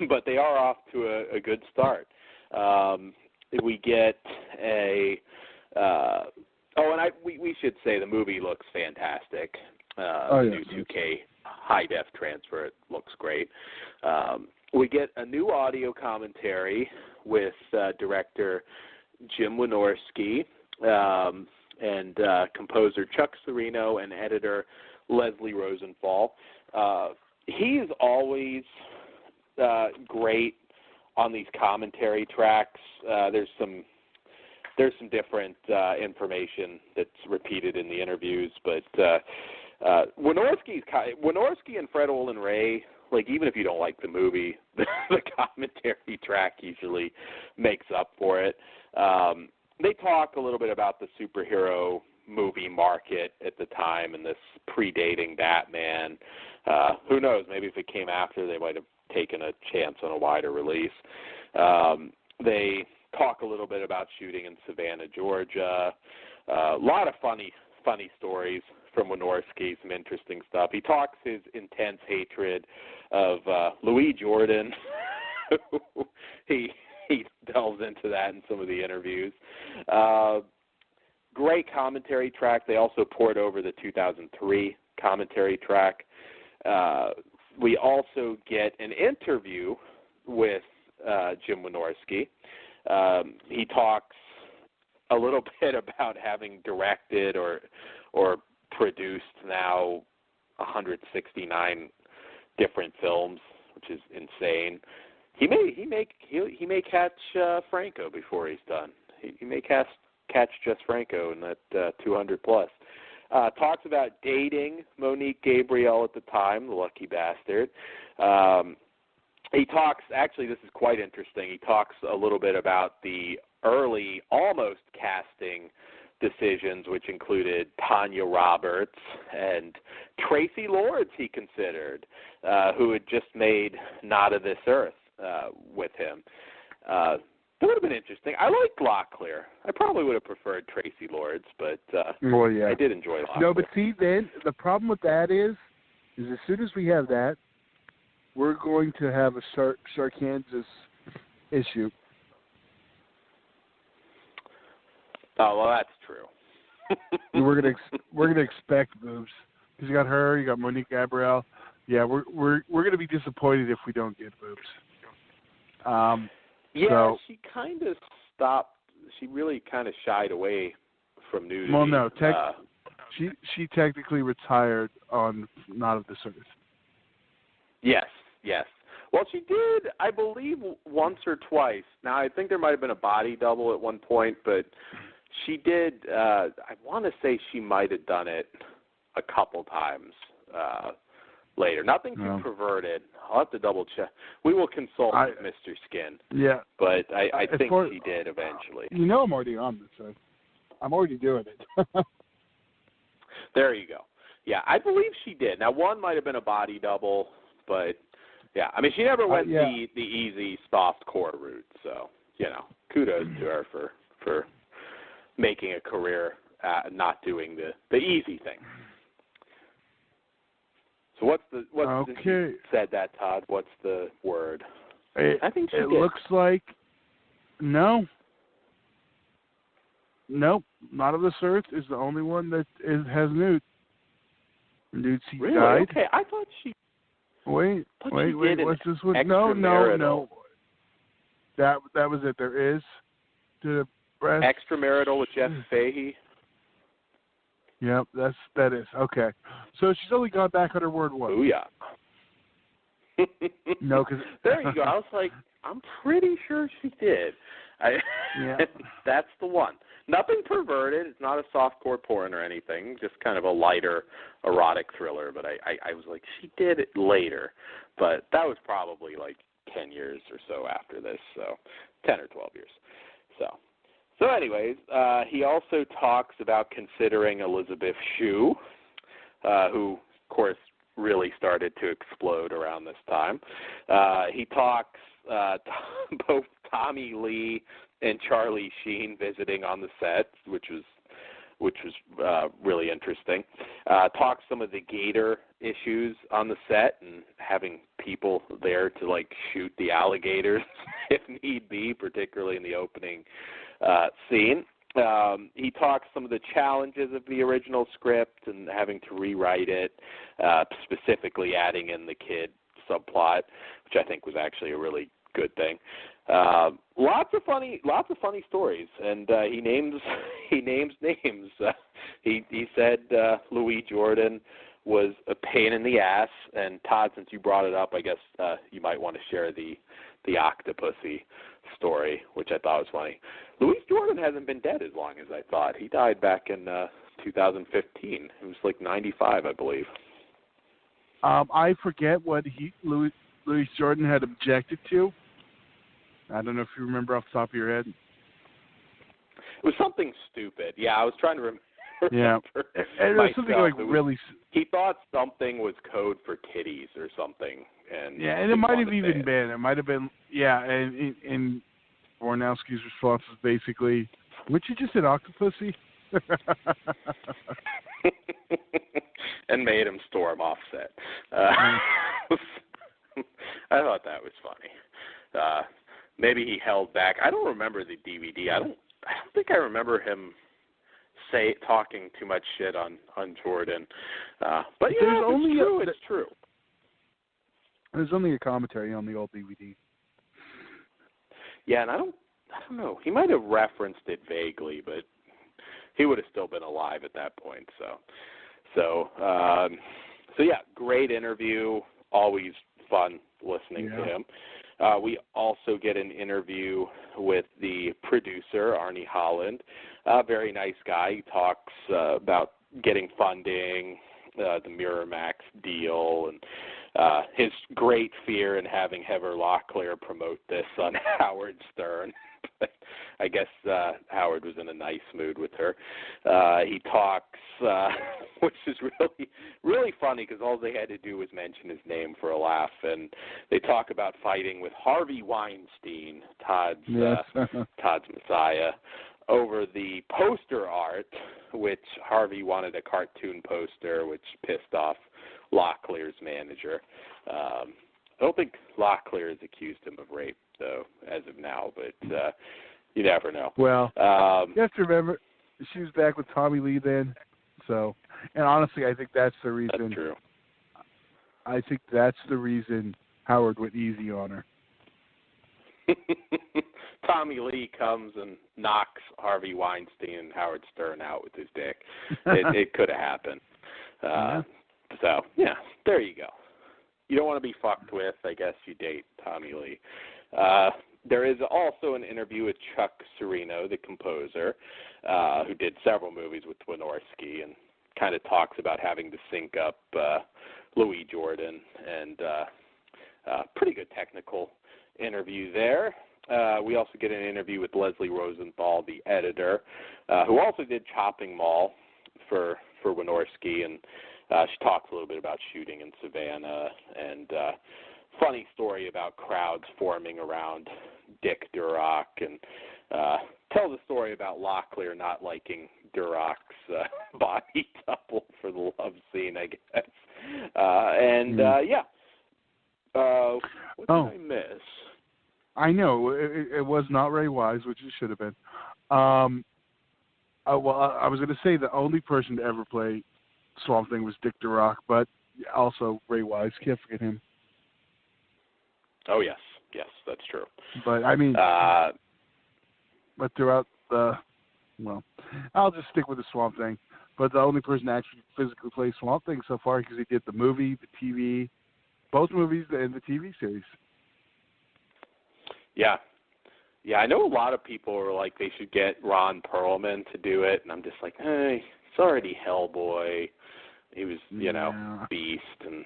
Speaker 8: but they are off to a good start. We get we should say the movie looks fantastic. The new 2K high-def transfer, it looks great. We get a new audio commentary with director Jim Wynorski and composer Chuck Serino and editor Leslie Rosenthal. He is always great on these commentary tracks. There's some different information that's repeated in the interviews, but Wynorski and Fred Olen Ray, like, even if you don't like the movie, the commentary track usually makes up for it. They talk a little bit about the superhero movie market at the time and this predating Batman. Who knows? Maybe if it came after, they might have taken a chance on a wider release. They talk a little bit about shooting in Savannah, Georgia. A lot of funny stories from Wynorski, some interesting stuff. He talks his intense hatred of Louis Jordan. He delves into that in some of the interviews. Great commentary track. They also poured over the 2003 commentary track. We also get an interview with Jim Wynorski. He talks a little bit about having directed or produced now 169 different films, which is insane. He may catch Franco before he's done. He may catch Jess Franco in that 200 plus. Talks about dating Monique Gabriel at the time, the lucky bastard. He talks, actually this is quite interesting, he talks a little bit about the early almost casting decisions, which included Tanya Roberts and Tracy Lords, he considered, who had just made Not of This Earth with him. That would have been interesting. I liked Locklear. I probably would have preferred Tracy Lords, but I did enjoy Locklear.
Speaker 9: No, but see, then the problem with that is as soon as we have that, we're going to have a Sharkansas issue.
Speaker 8: Oh, well, that's true.
Speaker 9: we're gonna expect boobs because you got her, you got Monique Gabriel. Yeah, we're gonna be disappointed if we don't get boobs.
Speaker 8: She kind of stopped. She really kind of shied away from nudity.
Speaker 9: Well, no, she technically retired on Not of This Earth.
Speaker 8: Yes. Well, she did, I believe, once or twice. Now, I think there might have been a body double at one point, but she did. I want to say she might have done it a couple times later. Nothing too perverted. I'll have to double check. We will consult with Mr. Skin.
Speaker 9: Yeah.
Speaker 8: But I think she did eventually.
Speaker 9: You know I'm already on this, so I'm already doing it.
Speaker 8: There you go. Yeah, I believe she did. Now, one might have been a body double, but, yeah. I mean, she never went the easy, soft core route, so, kudos to her for making a career not doing the easy thing. So what's you said that, Todd? What's the word?
Speaker 9: I think it looks like no. Nope, Not of This Earth is the only one that has Newt. Newt C.
Speaker 8: Really?
Speaker 9: died.
Speaker 8: Okay, I thought she.
Speaker 9: Wait. What's this one? No. That was it. There is the breast.
Speaker 8: Extramarital with Jeff Fahey.
Speaker 9: Yep, that is okay. So she's only gone back on her word once.
Speaker 8: Booyah.
Speaker 9: No, because
Speaker 8: there you go. I was like, I'm pretty sure she did. That's the one. Nothing perverted. It's not a softcore porn or anything. Just kind of a lighter erotic thriller. But I was like, she did it later. But that was probably like 10 years or so after this. So 10 or 12 years. So anyways, he also talks about considering Elizabeth Shue, who, of course, really started to explode around this time. He talks both Tommy Lee and Charlie Sheen visiting on the set, which was really interesting. Talks some of the gator issues on the set and having people there to like shoot the alligators if need be, particularly in the opening scene. He talks some of the challenges of the original script and having to rewrite it, specifically adding in the kid subplot, which I think was actually a really good thing. Lots of funny stories, and he names names. He said Louis Jordan was a pain in the ass, and Todd, since you brought it up, I guess you might want to share the Octopussy story, which I thought was funny. Louis Jordan hasn't been dead as long as I thought. He died back in 2015. He was like 95, I believe.
Speaker 9: I forget what Louis Jordan had objected to. I don't know if you remember off the top of your head.
Speaker 8: It was something stupid. Yeah, I was trying to remember.
Speaker 9: Yeah, it was something like really.
Speaker 8: He thought something was code for titties or something, and
Speaker 9: it might have even been. It might have been. Yeah, and Warnowski's response was basically, "What you just said, Octopussy?"
Speaker 8: And made him storm off set. I thought that was funny. Maybe he held back. I don't remember the DVD. I don't think I remember him talking too much shit on Jordan. But yeah, it's true.
Speaker 9: There's only a commentary on the old DVD.
Speaker 8: Yeah, and I don't know. He might have referenced it vaguely, but he would have still been alive at that point. So yeah, great interview. Always fun listening to him. We also get an interview with the producer, Arnie Holland. Very nice guy. He talks about getting funding, the Miramax deal, and his great fear in having Heather Locklear promote this on Howard Stern. But I guess Howard was in a nice mood with her. He talks, which is really, really funny because all they had to do was mention his name for a laugh. And they talk about fighting with Harvey Weinstein, Todd's Messiah, over the poster art, which Harvey wanted a cartoon poster, which pissed off Locklear's manager. I don't think Locklear has accused him of rape, though, as of now, but you never know.
Speaker 9: Well, you have to remember, she was back with Tommy Lee then, so, and honestly, I think that's the reason.
Speaker 8: That's true.
Speaker 9: I think that's the reason Howard went easy on her.
Speaker 8: Tommy Lee comes and knocks Harvey Weinstein and Howard Stern out with his dick. It could have happened. So, yeah, there you go. You don't want to be fucked with, I guess you date Tommy Lee. There is also an interview with Chuck Serino, the composer, who did several movies with Wynorski and kind of talks about having to sync up Louis Jordan, and pretty good technical interview there. We also get an interview with Leslie Rosenthal, the editor, who also did Chopping Mall for Wynorski, and she talks a little bit about shooting in Savannah, and funny story about crowds forming around Dick Durock, and tells a story about Locklear not liking Durock's body double for the love scene, I guess. What did I miss?
Speaker 9: I know. It was not Ray Wise, which it should have been. I was going to say the only person to ever play Swamp Thing was Dick DeRock, but also Ray Wise. Can't forget him.
Speaker 8: Oh, yes. Yes, that's true.
Speaker 9: But, I mean, but throughout I'll just stick with the Swamp Thing. But the only person to actually physically play Swamp Thing so far, because he did the movie, the TV, both movies and the TV series.
Speaker 8: Yeah. Yeah, I know a lot of people are like they should get Ron Perlman to do it, and I'm just like, hey, it's already Hellboy. He was, Beast, and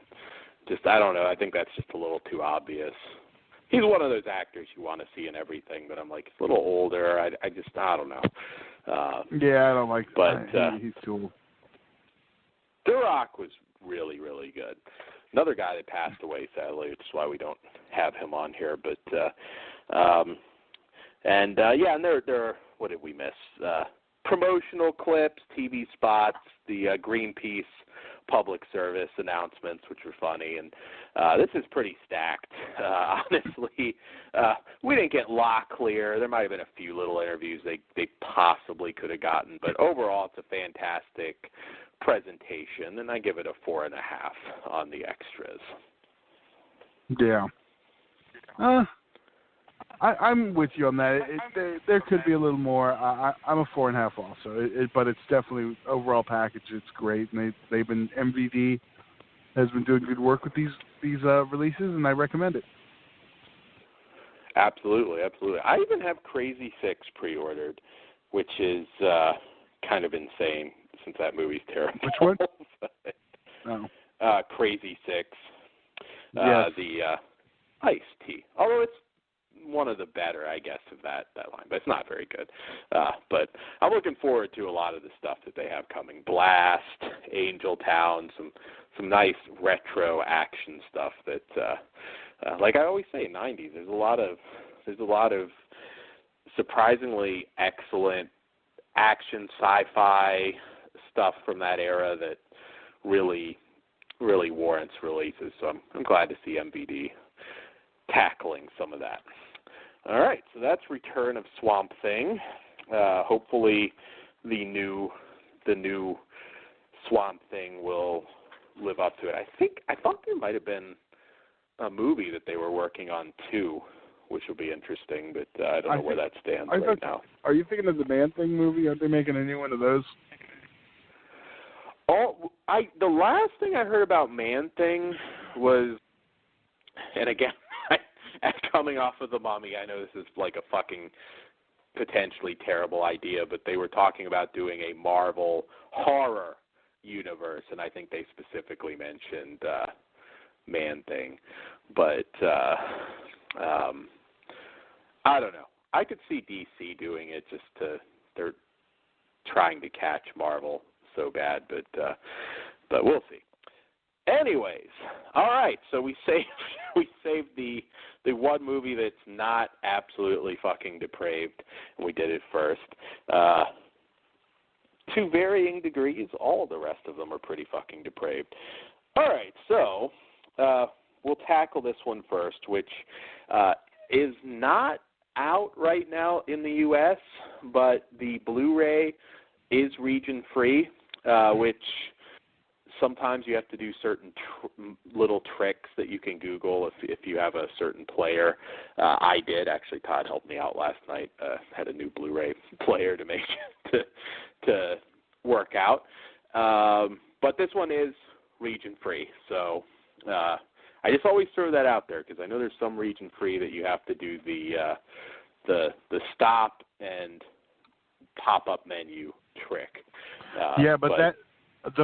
Speaker 8: just, I don't know. I think that's just a little too obvious. He's one of those actors you want to see in everything, but I'm like, he's a little older. I don't know.
Speaker 9: Yeah, I don't like
Speaker 8: but,
Speaker 9: he's cool.
Speaker 8: DeRock was really, really good. Another guy that passed away, sadly, which is why we don't have him on here. But, and there, what did we miss? Promotional clips, TV spots, the Greenpeace public service announcements, which were funny, and this is pretty stacked. Honestly, we didn't get Locklear. There might have been a few little interviews they possibly could have gotten, but overall, it's a fantastic presentation, and I give it a 4.5 on the extras.
Speaker 9: Yeah. I'm with you on that. There could be a little more. I'm a 4.5 also, but it's definitely overall package. It's great, and they've been MVD has been doing good work with these releases, and I recommend it.
Speaker 8: Absolutely, absolutely. I even have Crazy 6 pre-ordered, which is kind of insane since that movie's terrible.
Speaker 9: Which one?
Speaker 8: Crazy 6.
Speaker 9: Yes.
Speaker 8: The Ice-T. Although it's one of the better, I guess, of that line, but it's not very good. But I'm looking forward to a lot of the stuff that they have coming. Blast, Angel Town, some nice retro action stuff that, like I always say, 90s. There's a lot of surprisingly excellent action sci-fi stuff from that era that really, really warrants releases. So I'm glad to see MVD tackling some of that. All right, so that's Return of Swamp Thing. Hopefully, the new Swamp Thing will live up to it. I thought there might have been a movie that they were working on too, which will be interesting, but I don't know where that stands right now.
Speaker 9: Are you thinking of the Man-Thing movie? Are they making a new one of those?
Speaker 8: The last thing I heard about Man-Thing was, and again, coming off of The Mummy, I know this is like a fucking potentially terrible idea, but they were talking about doing a Marvel horror universe, and I think they specifically mentioned Man-Thing. But I don't know. I could see DC doing it they're trying to catch Marvel so bad, but we'll see. Anyways, all right. So we saved the one movie that's not absolutely fucking depraved, and we did it first. To varying degrees, all the rest of them are pretty fucking depraved. All right, so we'll tackle this one first, which is not out right now in the U.S., but the Blu-ray is region-free, which sometimes you have to do certain little tricks that you can Google if you have a certain player. I did. Actually, Todd helped me out last night. Had a new Blu-ray player to make to work out. But this one is region-free. So I just always throw that out there because I know there's some region-free that you have to do the stop and pop-up menu trick.
Speaker 9: But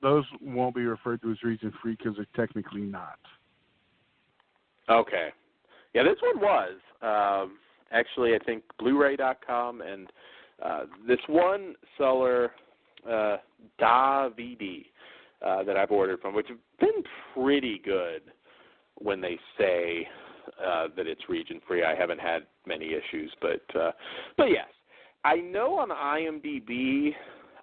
Speaker 9: those won't be referred to as region-free because they're technically not.
Speaker 8: Okay. Yeah, this one was. Actually, I think Blu-ray.com and this one seller, DaVD, that I've ordered from, which have been pretty good when they say that it's region-free. I haven't had many issues, but yes. I know on IMDb,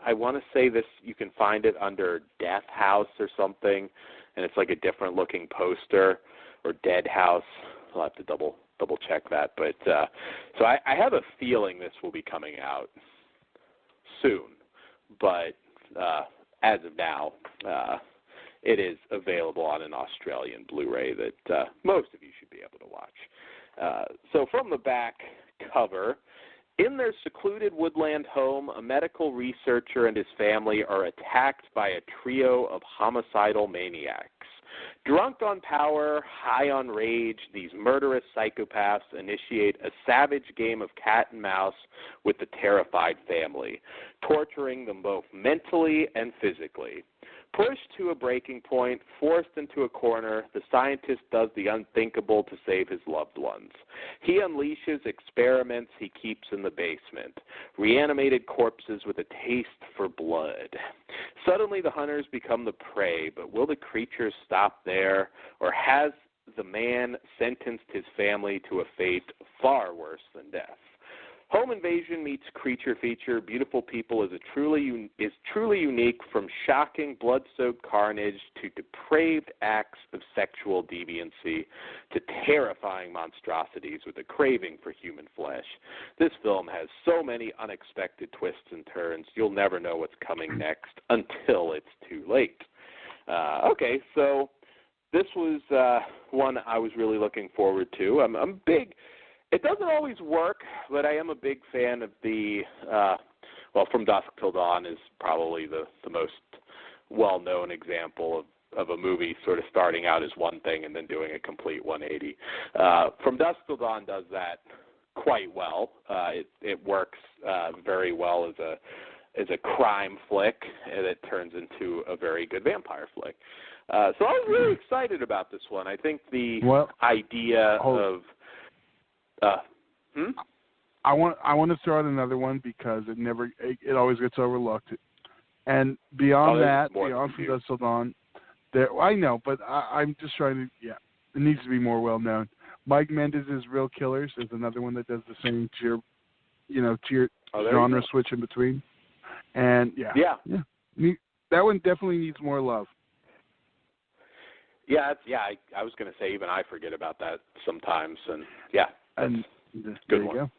Speaker 8: I want to say this, you can find it under Death House or something, and it's like a different looking poster, or Dead House. I'll have to double check that. But so I have a feeling this will be coming out soon. But as of now, it is available on an Australian Blu-ray that most of you should be able to watch. So from the back cover, in their secluded woodland home, a medical researcher and his family are attacked by a trio of homicidal maniacs. Drunk on power, high on rage, these murderous psychopaths initiate a savage game of cat and mouse with the terrified family, torturing them both mentally and physically. Pushed to a breaking point, forced into a corner, the scientist does the unthinkable to save his loved ones. He unleashes experiments he keeps in the basement, reanimated corpses with a taste for blood. Suddenly the hunters become the prey, but will the creatures stop there, or has the man sentenced his family to a fate far worse than death? Home Invasion meets Creature Feature. Beautiful People is truly unique, from shocking blood-soaked carnage to depraved acts of sexual deviancy to terrifying monstrosities with a craving for human flesh. This film has so many unexpected twists and turns, you'll never know what's coming next until it's too late. Okay, so this was one I was really looking forward to. I'm big. It doesn't always work, but I am a big fan of the, From Dusk Till Dawn is probably the most well-known example of a movie sort of starting out as one thing and then doing a complete 180. From Dusk Till Dawn does that quite well. It works very well as a crime flick, and it turns into a very good vampire flick. So I was really excited about this one. I think the idea of...
Speaker 9: I want to throw out another one because it always gets overlooked. And beyond beyond From Dusk Till Dawn, I know, but I'm just trying to, it needs to be more well known. Mike Mendez' Real Killers is another one that does the same genre switch in between. And that one definitely needs more love.
Speaker 8: I was going to say, even I forget about that sometimes, and good one.
Speaker 9: Go.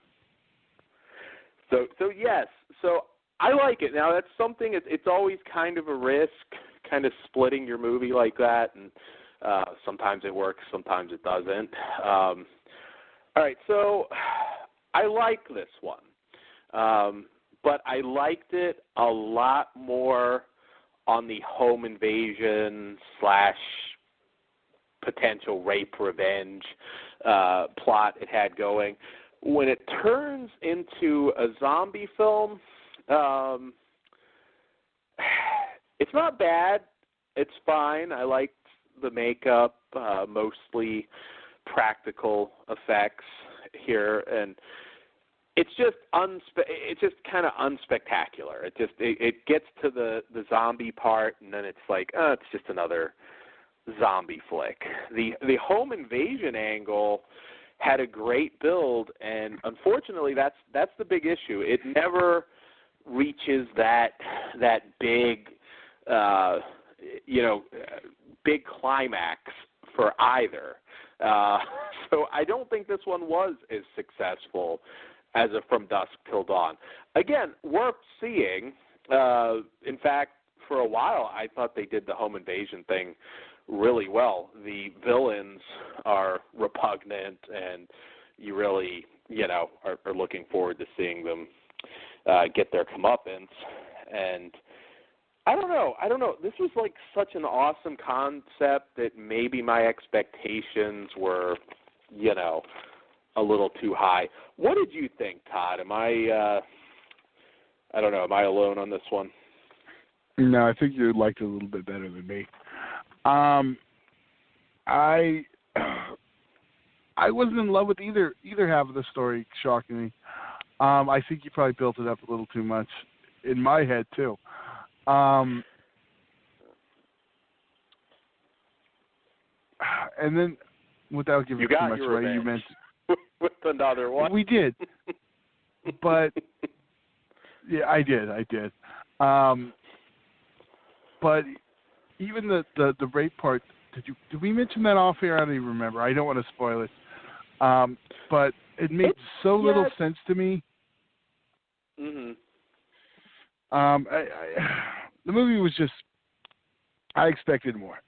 Speaker 8: So yes, so I like it. Now that's something. It's always kind of a risk, kind of splitting your movie like that, and sometimes it works, sometimes it doesn't. All right, so I like this one, but I liked it a lot more on the home invasion / potential rape revenge plot it had going. When it turns into a zombie film, it's not bad. It's fine. I liked the makeup, mostly practical effects here, and it's just kind of unspectacular. It gets to the zombie part, and then it's like, it's just another zombie flick. The home invasion angle had a great build, and unfortunately that's the big issue. It never reaches that big big climax for either. So I don't think this one was as successful as a From Dusk Till Dawn. Again, worth seeing. In fact, for a while I thought they did the home invasion thing really well. The villains are repugnant, and you really, are looking forward to seeing them get their comeuppance. And I don't know. This was like such an awesome concept that maybe my expectations were, a little too high. What did you think, Todd? Am I don't know. Am I alone on this one?
Speaker 9: No, I think you liked it a little bit better than me. I wasn't in love with either half of the story, shockingly. I think you probably built it up a little too much in my head too. And then, without giving too much away, you mentioned
Speaker 8: with another one.
Speaker 9: We did, but yeah, I did. But even the rape part, did we mention that off air? I don't even remember. I don't want to spoil it. But it made little sense to me.
Speaker 8: Mm-hmm.
Speaker 9: The movie was just, I expected more.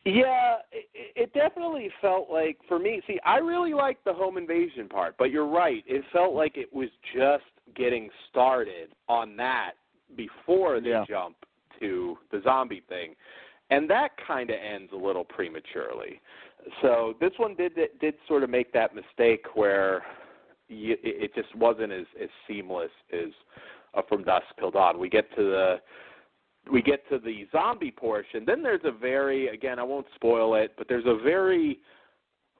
Speaker 8: Yeah, it definitely felt like, for me, see, I really liked the home invasion part, but you're right. It felt like it was just getting started on that before they jump to the zombie thing. And that kind of ends a little prematurely. So this one did sort of make that mistake where it just wasn't as seamless as From Dusk Till Dawn. We get to the zombie portion. Then there's a very, again, I won't spoil it, but there's a very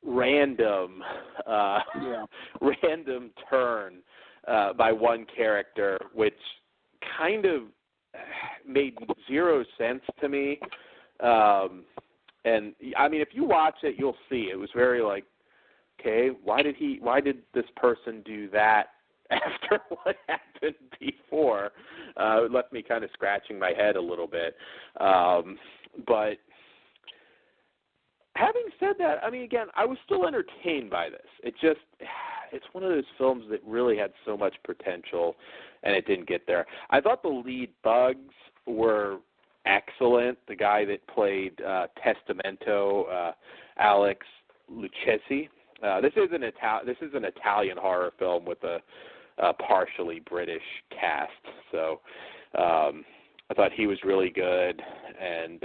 Speaker 8: random random turn by one character, which kind of made zero sense to me. And I mean, if you watch it, you'll see it was very like, okay, why did this person do that after what happened before? It left me kind of scratching my head a little bit. But having said that, I mean, again, I was still entertained by this. It's one of those films that really had so much potential, and it didn't get there. I thought the lead bugs were excellent. The guy that played Testamento, Alex Lucchesi. This is an Italian horror film with a partially British cast. So I thought he was really good, and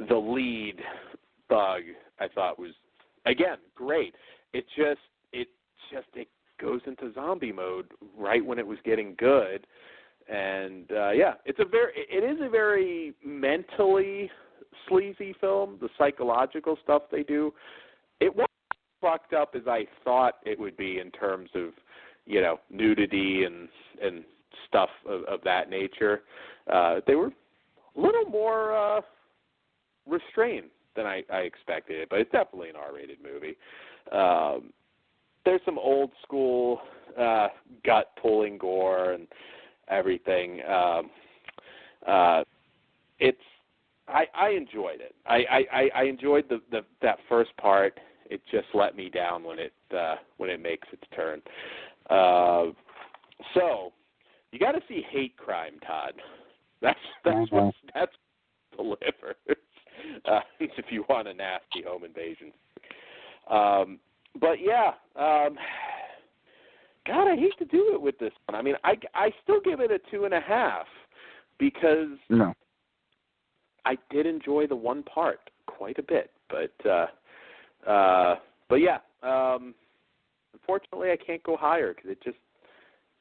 Speaker 8: the lead bug I thought was, again, great. It goes into zombie mode right when it was getting good. And it is a very mentally sleazy film. The psychological stuff they do, it wasn't fucked up as I thought it would be in terms of, nudity and stuff of that nature. They were a little more restrained than I expected, but it's definitely an R-rated movie. There's some old school gut-pulling gore and everything. I enjoyed it. I enjoyed that first part. It just let me down when it makes its turn. So you got to see Hate Crime, Todd. That's what delivers. If you want a nasty home invasion. But yeah. God, I hate to do it with this one. I mean, I still give it a 2.5 because I did enjoy the one part quite a bit. But yeah, unfortunately, I can't go higher because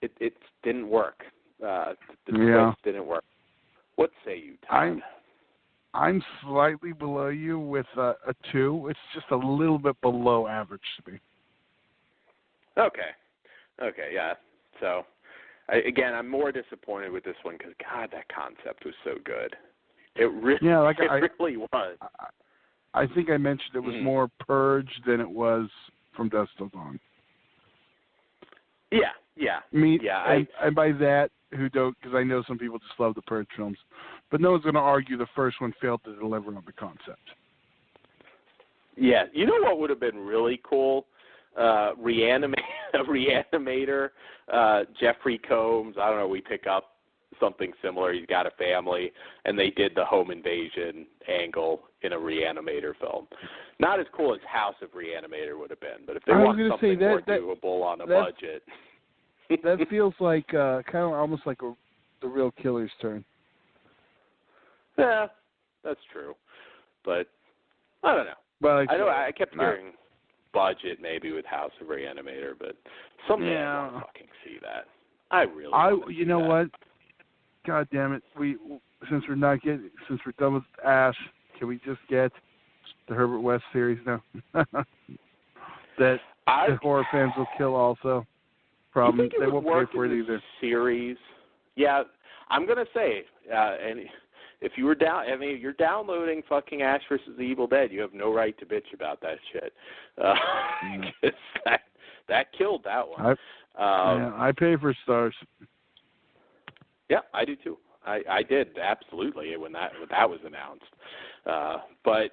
Speaker 8: it didn't work. The twist didn't work. What say you, Todd?
Speaker 9: I'm slightly below you with a 2. It's just a little bit below average to me.
Speaker 8: Okay, yeah. So, I'm more disappointed with this one because, God, that concept was so good. It really, really was.
Speaker 9: I think I mentioned it was more Purge than it was From Dusk Till Dawn.
Speaker 8: Yeah.
Speaker 9: And by that, because I know some people just love the Purge films, but no one's going to argue the first one failed to deliver on the concept.
Speaker 8: Yeah, you know what would have been really cool? Reanimator, Jeffrey Combs. I don't know. We pick up something similar. He's got a family, and they did the home invasion angle in a Reanimator film. Not as cool as House of Reanimator would have been, but if they want something more doable on a budget,
Speaker 9: that feels like kind of almost like the Real Killer's turn.
Speaker 8: Yeah, that's true, but I don't know.
Speaker 9: Well,
Speaker 8: I know I kept hearing budget maybe with House of Reanimator, but someday I want to fucking see that. I really want to see
Speaker 9: you know
Speaker 8: that.
Speaker 9: what? God damn it! Since we're done with Ash, can we just get the Herbert West series now? The horror fans will kill also. Problem
Speaker 8: they
Speaker 9: won't pay for it either.
Speaker 8: Series, yeah. I'm gonna say, and if you were you're downloading fucking Ash vs. the Evil Dead, you have no right to bitch about that shit. That killed that one.
Speaker 9: I pay for stars.
Speaker 8: Yeah, I do too. I did absolutely when that was announced. But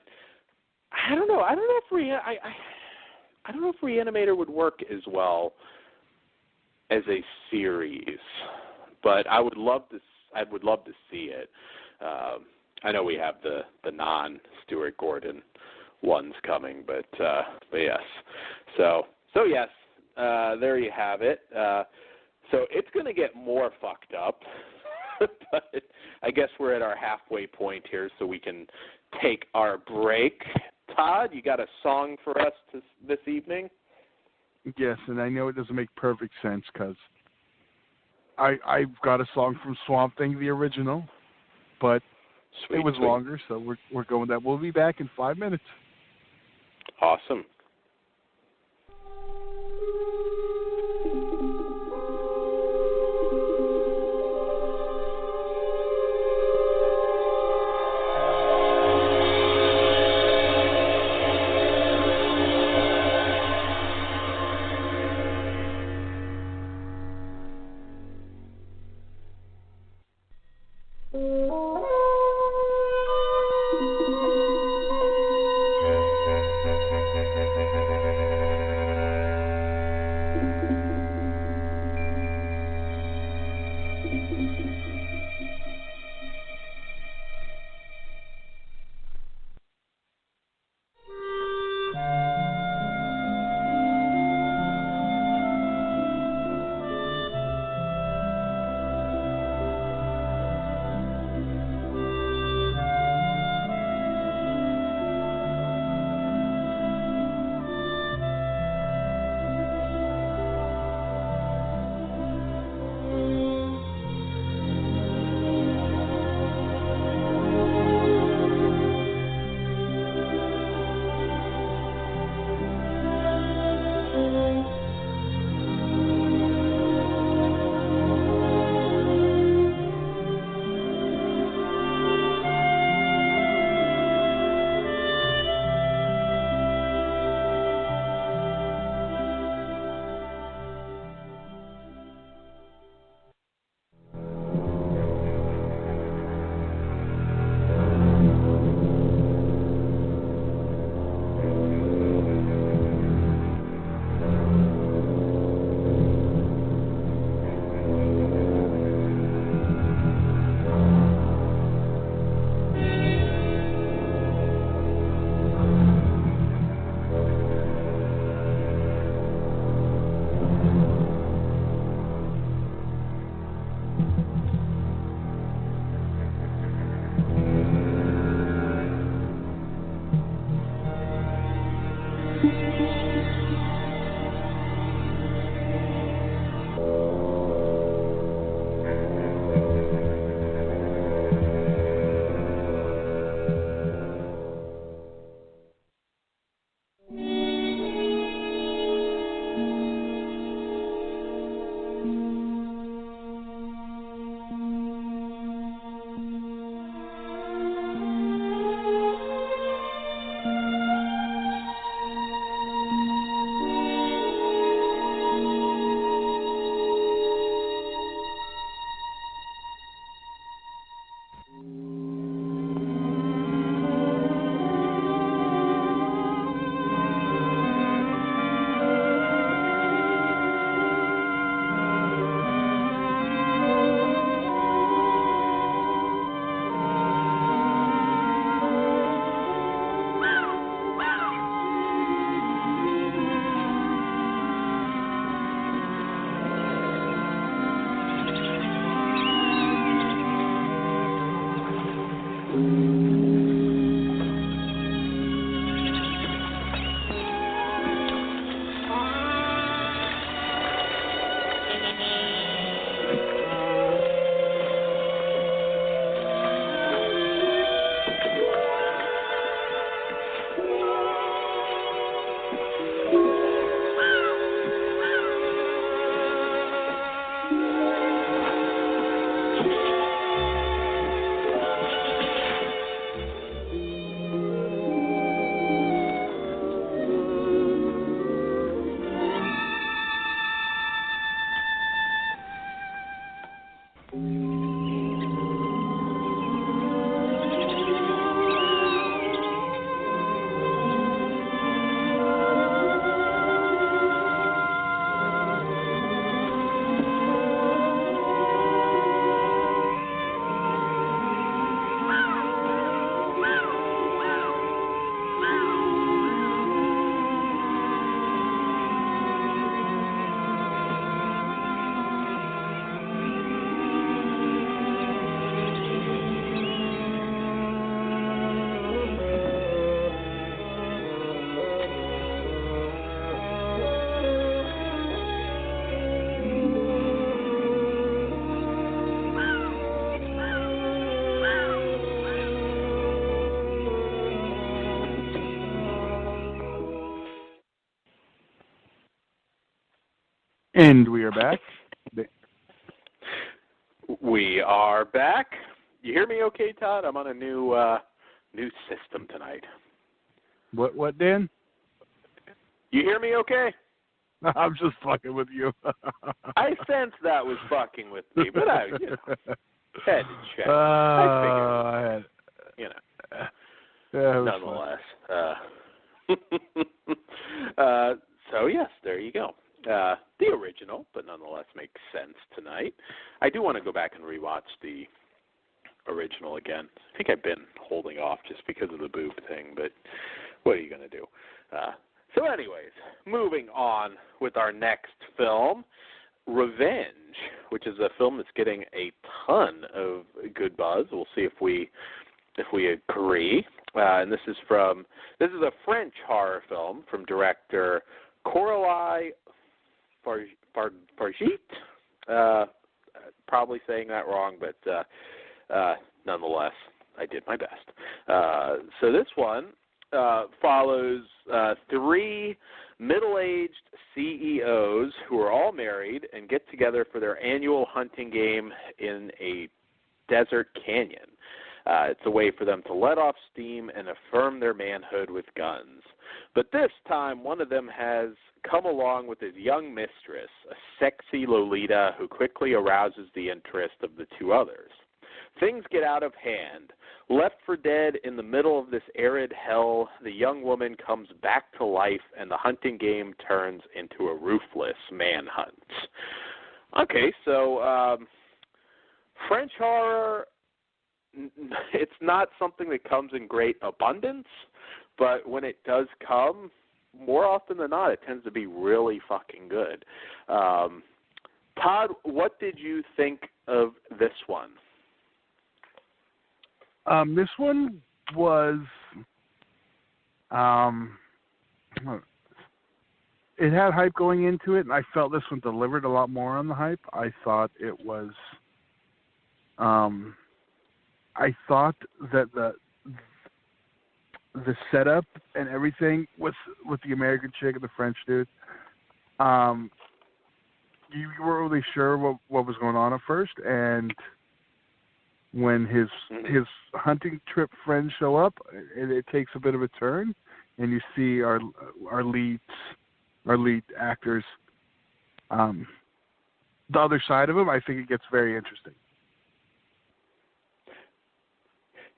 Speaker 8: I don't know. I don't know if Reanimator would work as well as a series, but I would love to see it. I know we have the non-Stuart Gordon ones coming, but yes. So yes, there you have it. So it's going to get more fucked up, but I guess we're at our halfway point here, so we can take our break. Todd, you got a song for us this evening?
Speaker 9: Yes, and I know it doesn't make perfect sense because I've got a song from Swamp Thing, the original, but it was longer, so we're going with that. We'll be back in 5 minutes.
Speaker 8: Awesome.
Speaker 9: And we are back.
Speaker 8: We are back. You hear me okay, Todd? I'm on a new system tonight.
Speaker 9: What, Dan?
Speaker 8: You hear me okay?
Speaker 9: I'm just fucking with you.
Speaker 8: I sensed that was fucking with me, but I had to check. I figured, nonetheless. So, yes, there you go. The original, but nonetheless makes sense tonight. I do want to go back and rewatch the original again. I think I've been holding off just because of the boob thing, but what are you going to do? So anyways, moving on with our next film, Revenge, which is a film that's getting a ton of good buzz. We'll see if we agree. And this is a French horror film from director Coralie Fargeat. Probably saying that wrong, but nonetheless, I did my best. So this one follows three middle-aged CEOs who are all married and get together for their annual hunting game in a desert canyon. It's a way for them to let off steam and affirm their manhood with guns. But this time, one of them has come along with his young mistress, a sexy Lolita who quickly arouses the interest of the two others. Things get out of hand. Left for dead in the middle of this arid hell, the young woman comes back to life and the hunting game turns into a ruthless manhunt. Okay, so French horror, it's not something that comes in great abundance, but when it does come, more often than not, it tends to be really fucking good. Todd, what did you think of this one?
Speaker 9: This one was, it had hype going into it, and I felt this one delivered a lot more on the hype. I thought it was, I thought that the setup and everything with the American chick and the French dude, you weren't really sure what was going on at first, and when his hunting trip friends show up, it takes a bit of a turn, and you see our lead actors, the other side of them. I think it gets very interesting.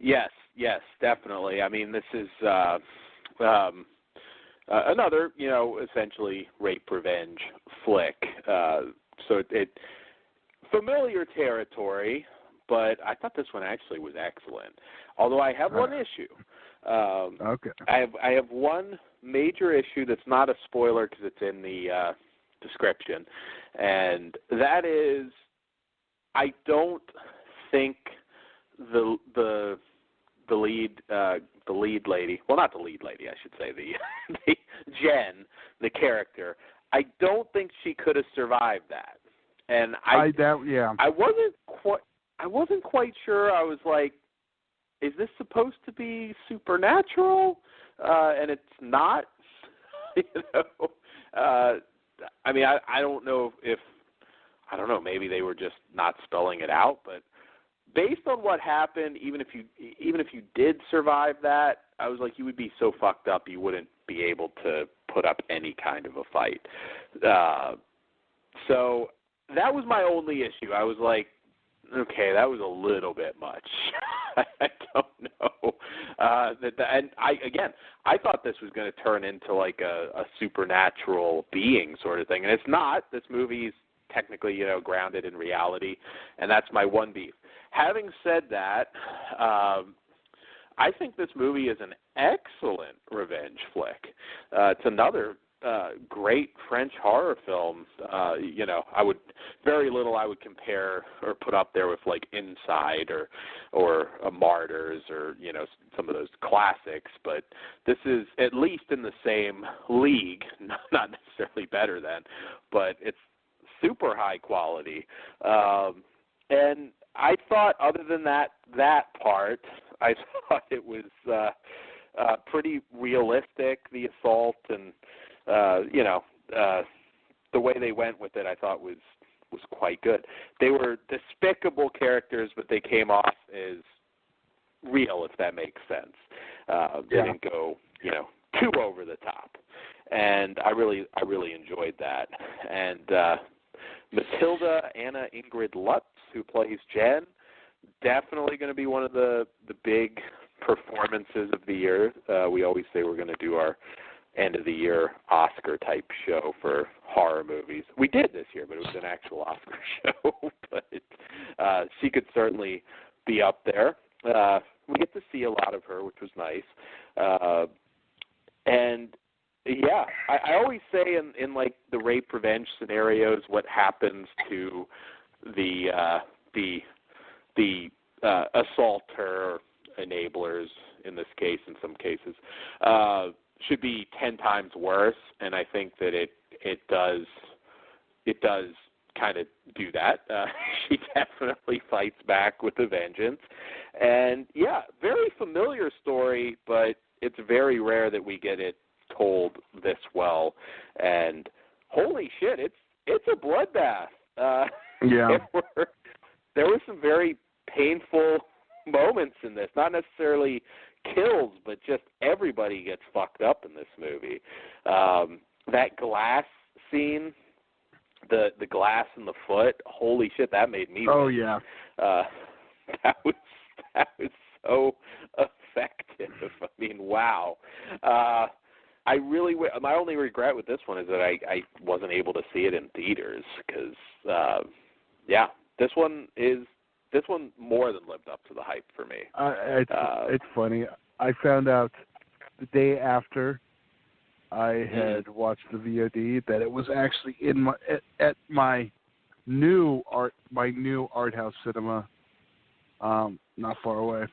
Speaker 8: Yes, definitely. I mean, this is another, essentially rape revenge flick. So it familiar territory. But I thought this one actually was excellent. Although I have one issue.
Speaker 9: Okay.
Speaker 8: I have one major issue that's not a spoiler because it's in the description, and that is, I don't think the lead lady, well, not the lead lady, I should say, the Jen, the character, I don't think she could have survived that. And I wasn't quite sure. I was like, is this supposed to be supernatural? And it's not. I mean, I don't know if I don't know, maybe they were just not spelling it out, but based on what happened, even if you did survive that, I was like, you would be so fucked up you wouldn't be able to put up any kind of a fight. So that was my only issue. I was like, okay, that was a little bit much. I don't know. And I thought this was going to turn into like a supernatural being sort of thing, and it's not. This movie's technically, grounded in reality, and that's my one beef. Having said that, I think this movie is an excellent revenge flick. It's another great French horror film. I would compare or put up there with like Inside or Martyrs or some of those classics, but this is at least in the same league, not necessarily better than, but it's super high quality. And I thought, other than that part, I thought it was pretty realistic, the assault, and the way they went with it, I thought was quite good. They were despicable characters, but they came off as real, if that makes sense. They didn't go, too over the top, and I really enjoyed that. And Matilda Anna Ingrid Lutz, who plays Jen, definitely going to be one of the big performances of the year. We always say we're going to do our end of the year Oscar type show for horror movies. We did this year, but it was an actual Oscar show. But she could certainly be up there. We get to see a lot of her, which was nice. And yeah, I always say in like the rape revenge scenarios, what happens to the assaulter, enablers in this case, in some cases, should be 10 times worse, and I think that it does kind of do that. She definitely fights back with a vengeance, and yeah, very familiar story, but it's very rare that we get it told this well. And holy shit, it's a bloodbath. There were some very painful moments in this, not necessarily kills, but just everybody gets fucked up in this movie. That glass scene, the glass in the foot, holy shit, that made me
Speaker 9: Oh,
Speaker 8: win.
Speaker 9: yeah.
Speaker 8: That was so effective. I mean, wow. My only regret with this one is that I wasn't able to see it in theaters because, this one more than lived up to the hype for me.
Speaker 9: It's funny. I found out the day after I had watched the VOD that it was actually in my new art house cinema, not far away.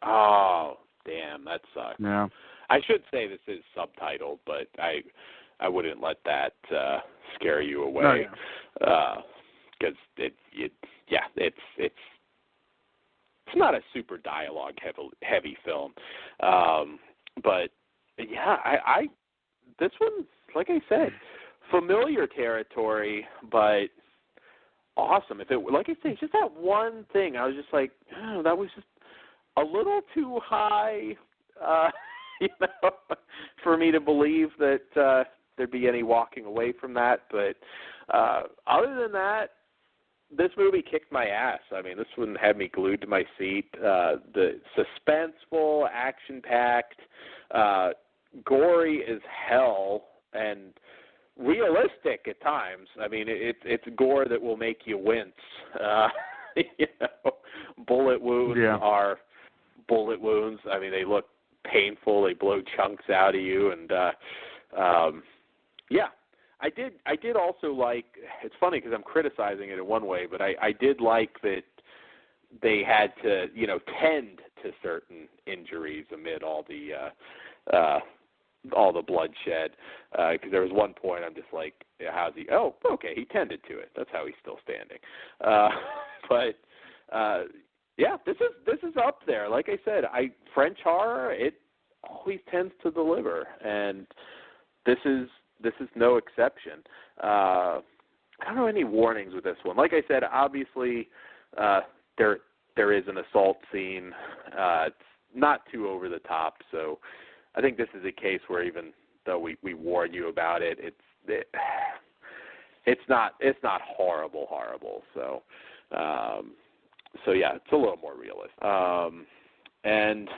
Speaker 8: Oh, damn, that sucks.
Speaker 9: Yeah.
Speaker 8: I should say this is subtitled, but I wouldn't let that scare you away. Because it's not a super dialogue heavy film, but yeah, I this one, like I said, familiar territory, but awesome. If it, like I say, just that one thing, I was just like, oh, that was just a little too high, for me to believe that there'd be any walking away from that. But other than that, this movie kicked my ass. I mean, this one had me glued to my seat. The suspenseful, action-packed, gory as hell, and realistic at times. I mean, it's gore that will make you wince. Bullet wounds are bullet wounds. I mean, they look painful. They blow chunks out of you, and I did also like. It's funny because I'm criticizing it in one way, but I did like that they had to tend to certain injuries amid all the bloodshed. Because there was one point I'm just like, how's he? Oh, okay, he tended to it. That's how he's still standing. This is up there. Like I said, French horror, it always tends to deliver, and this is no exception. I don't know any warnings with this one. Like I said, obviously there is an assault scene. It's not too over the top, so I think this is a case where even though we warn you about it, it's not horrible. So yeah, it's a little more realistic. And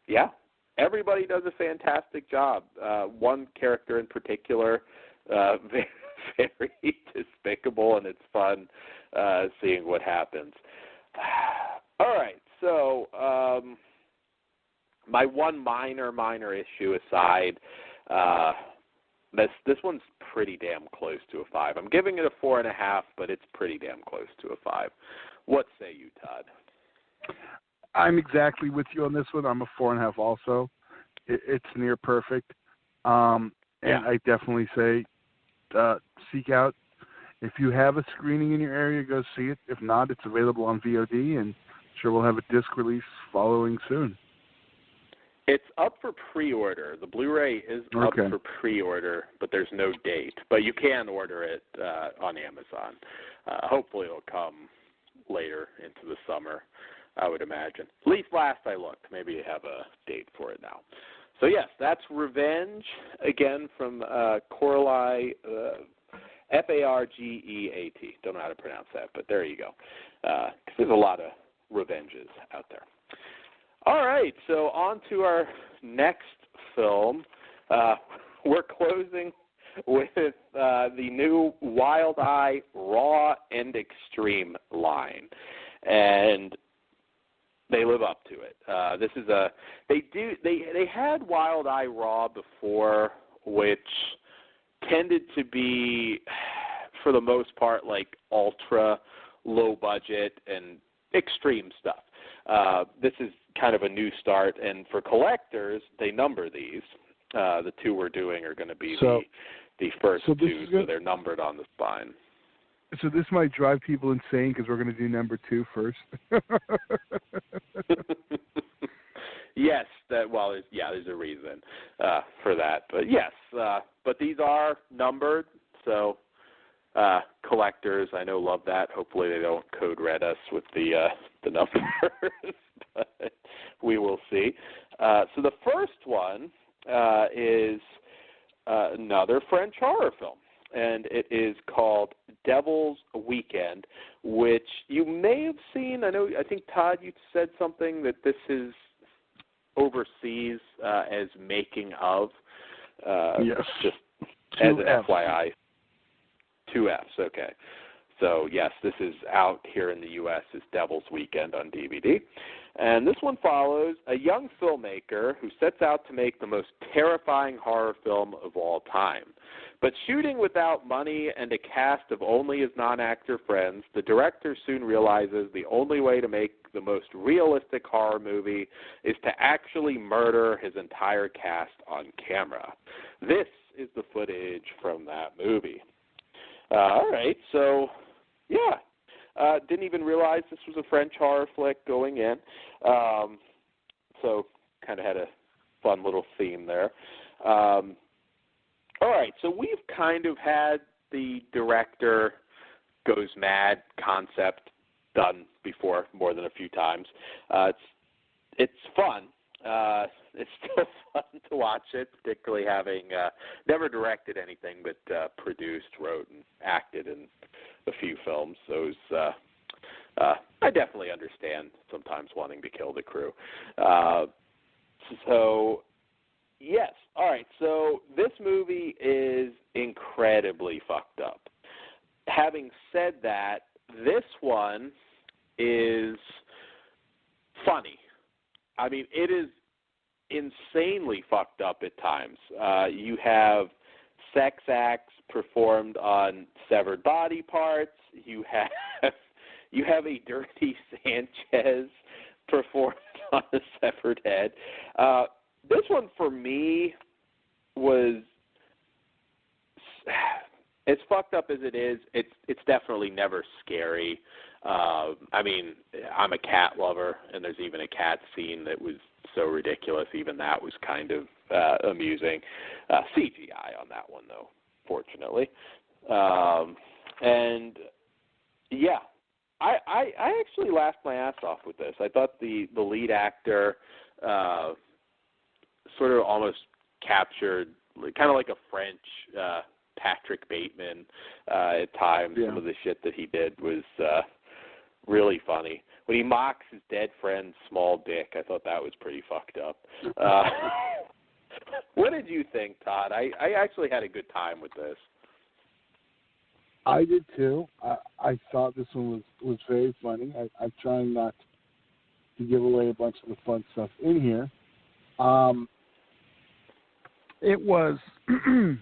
Speaker 8: yeah, everybody does a fantastic job. One character in particular, very, very despicable, and it's fun seeing what happens. All right, so my one minor issue aside, this one's pretty damn close to a 5. I'm giving it a 4.5, but it's pretty damn close to a 5. What say you, Todd?
Speaker 9: I'm exactly with you on this one. I'm a 4.5 also. It's near perfect. And I definitely say seek out. If you have a screening in your area, go see it. If not, it's available on VOD, and sure we'll have a disc release following soon.
Speaker 8: It's up for pre-order. The Blu-ray is up for pre-order, but there's no date. But you can order it on Amazon. Hopefully it'll come later into the summer, I would imagine. At least last I looked. Maybe you have a date for it now. So, yes, that's Revenge, again, from Coralie, Fargeat. Don't know how to pronounce that, but there you go. 'Cause there's a lot of Revenges out there. All right, so on to our next film. We're closing with the new Wild Eye Raw and Extreme line, and they live up to it. This is they had Wild Eye Raw before, which tended to be, for the most part, like ultra low budget and extreme stuff. This is kind of a new start, and for collectors, they number these. The two we're doing are going to be the first two, so they're numbered on the spine.
Speaker 9: So this might drive people insane because we're going to do number 2 first.
Speaker 8: Yes, there's a reason for that. But yes, but these are numbered, so collectors, I know, love that. Hopefully they don't code red us with the numbers, but we will see. So the first one is another French horror film, and it is called Devil's Weekend, which you may have seen. I think, Todd, you said something that this is overseas as making of.
Speaker 9: Yes.
Speaker 8: Just
Speaker 9: as
Speaker 8: an FYI. 2 Fs, okay. So, yes, this is out here in the U.S. as Devil's Weekend on DVD. And this one follows a young filmmaker who sets out to make the most terrifying horror film of all time. But shooting without money and a cast of only his non-actor friends, the director soon realizes the only way to make the most realistic horror movie is to actually murder his entire cast on camera. This is the footage from that movie. All right, so, yeah. Didn't even realize this was a French horror flick going in. So kind of had a fun little theme there. All right, so we've kind of had the director goes mad concept done before more than a few times. It's fun. It's still fun to watch it, particularly having never directed anything but produced, wrote, and acted in a few films. Those I definitely understand sometimes wanting to kill the crew. So, yes. All right, so this movie is incredibly fucked up. Having said that, this one is funny. I mean, it is insanely fucked up at times. You have sex acts performed on severed body parts. You have a dirty Sanchez performed on a severed head. This one for me was, as fucked up as it is, it's definitely never scary. I mean, I'm a cat lover, and there's even a cat scene that was so ridiculous. Even that was kind of amusing. CGI on that one, though, fortunately. And, yeah, I actually laughed my ass off with this. I thought the lead actor sort of almost captured, kind of like a French Patrick Bateman at times. Yeah. Some of the shit that he did was really funny. When he mocks his dead friend's small dick, I thought that was pretty fucked up. What did you think, Todd? I actually had a good time with this.
Speaker 9: I did too. I thought this one was very funny. I'm trying not to give away a bunch of the fun stuff in here. It was it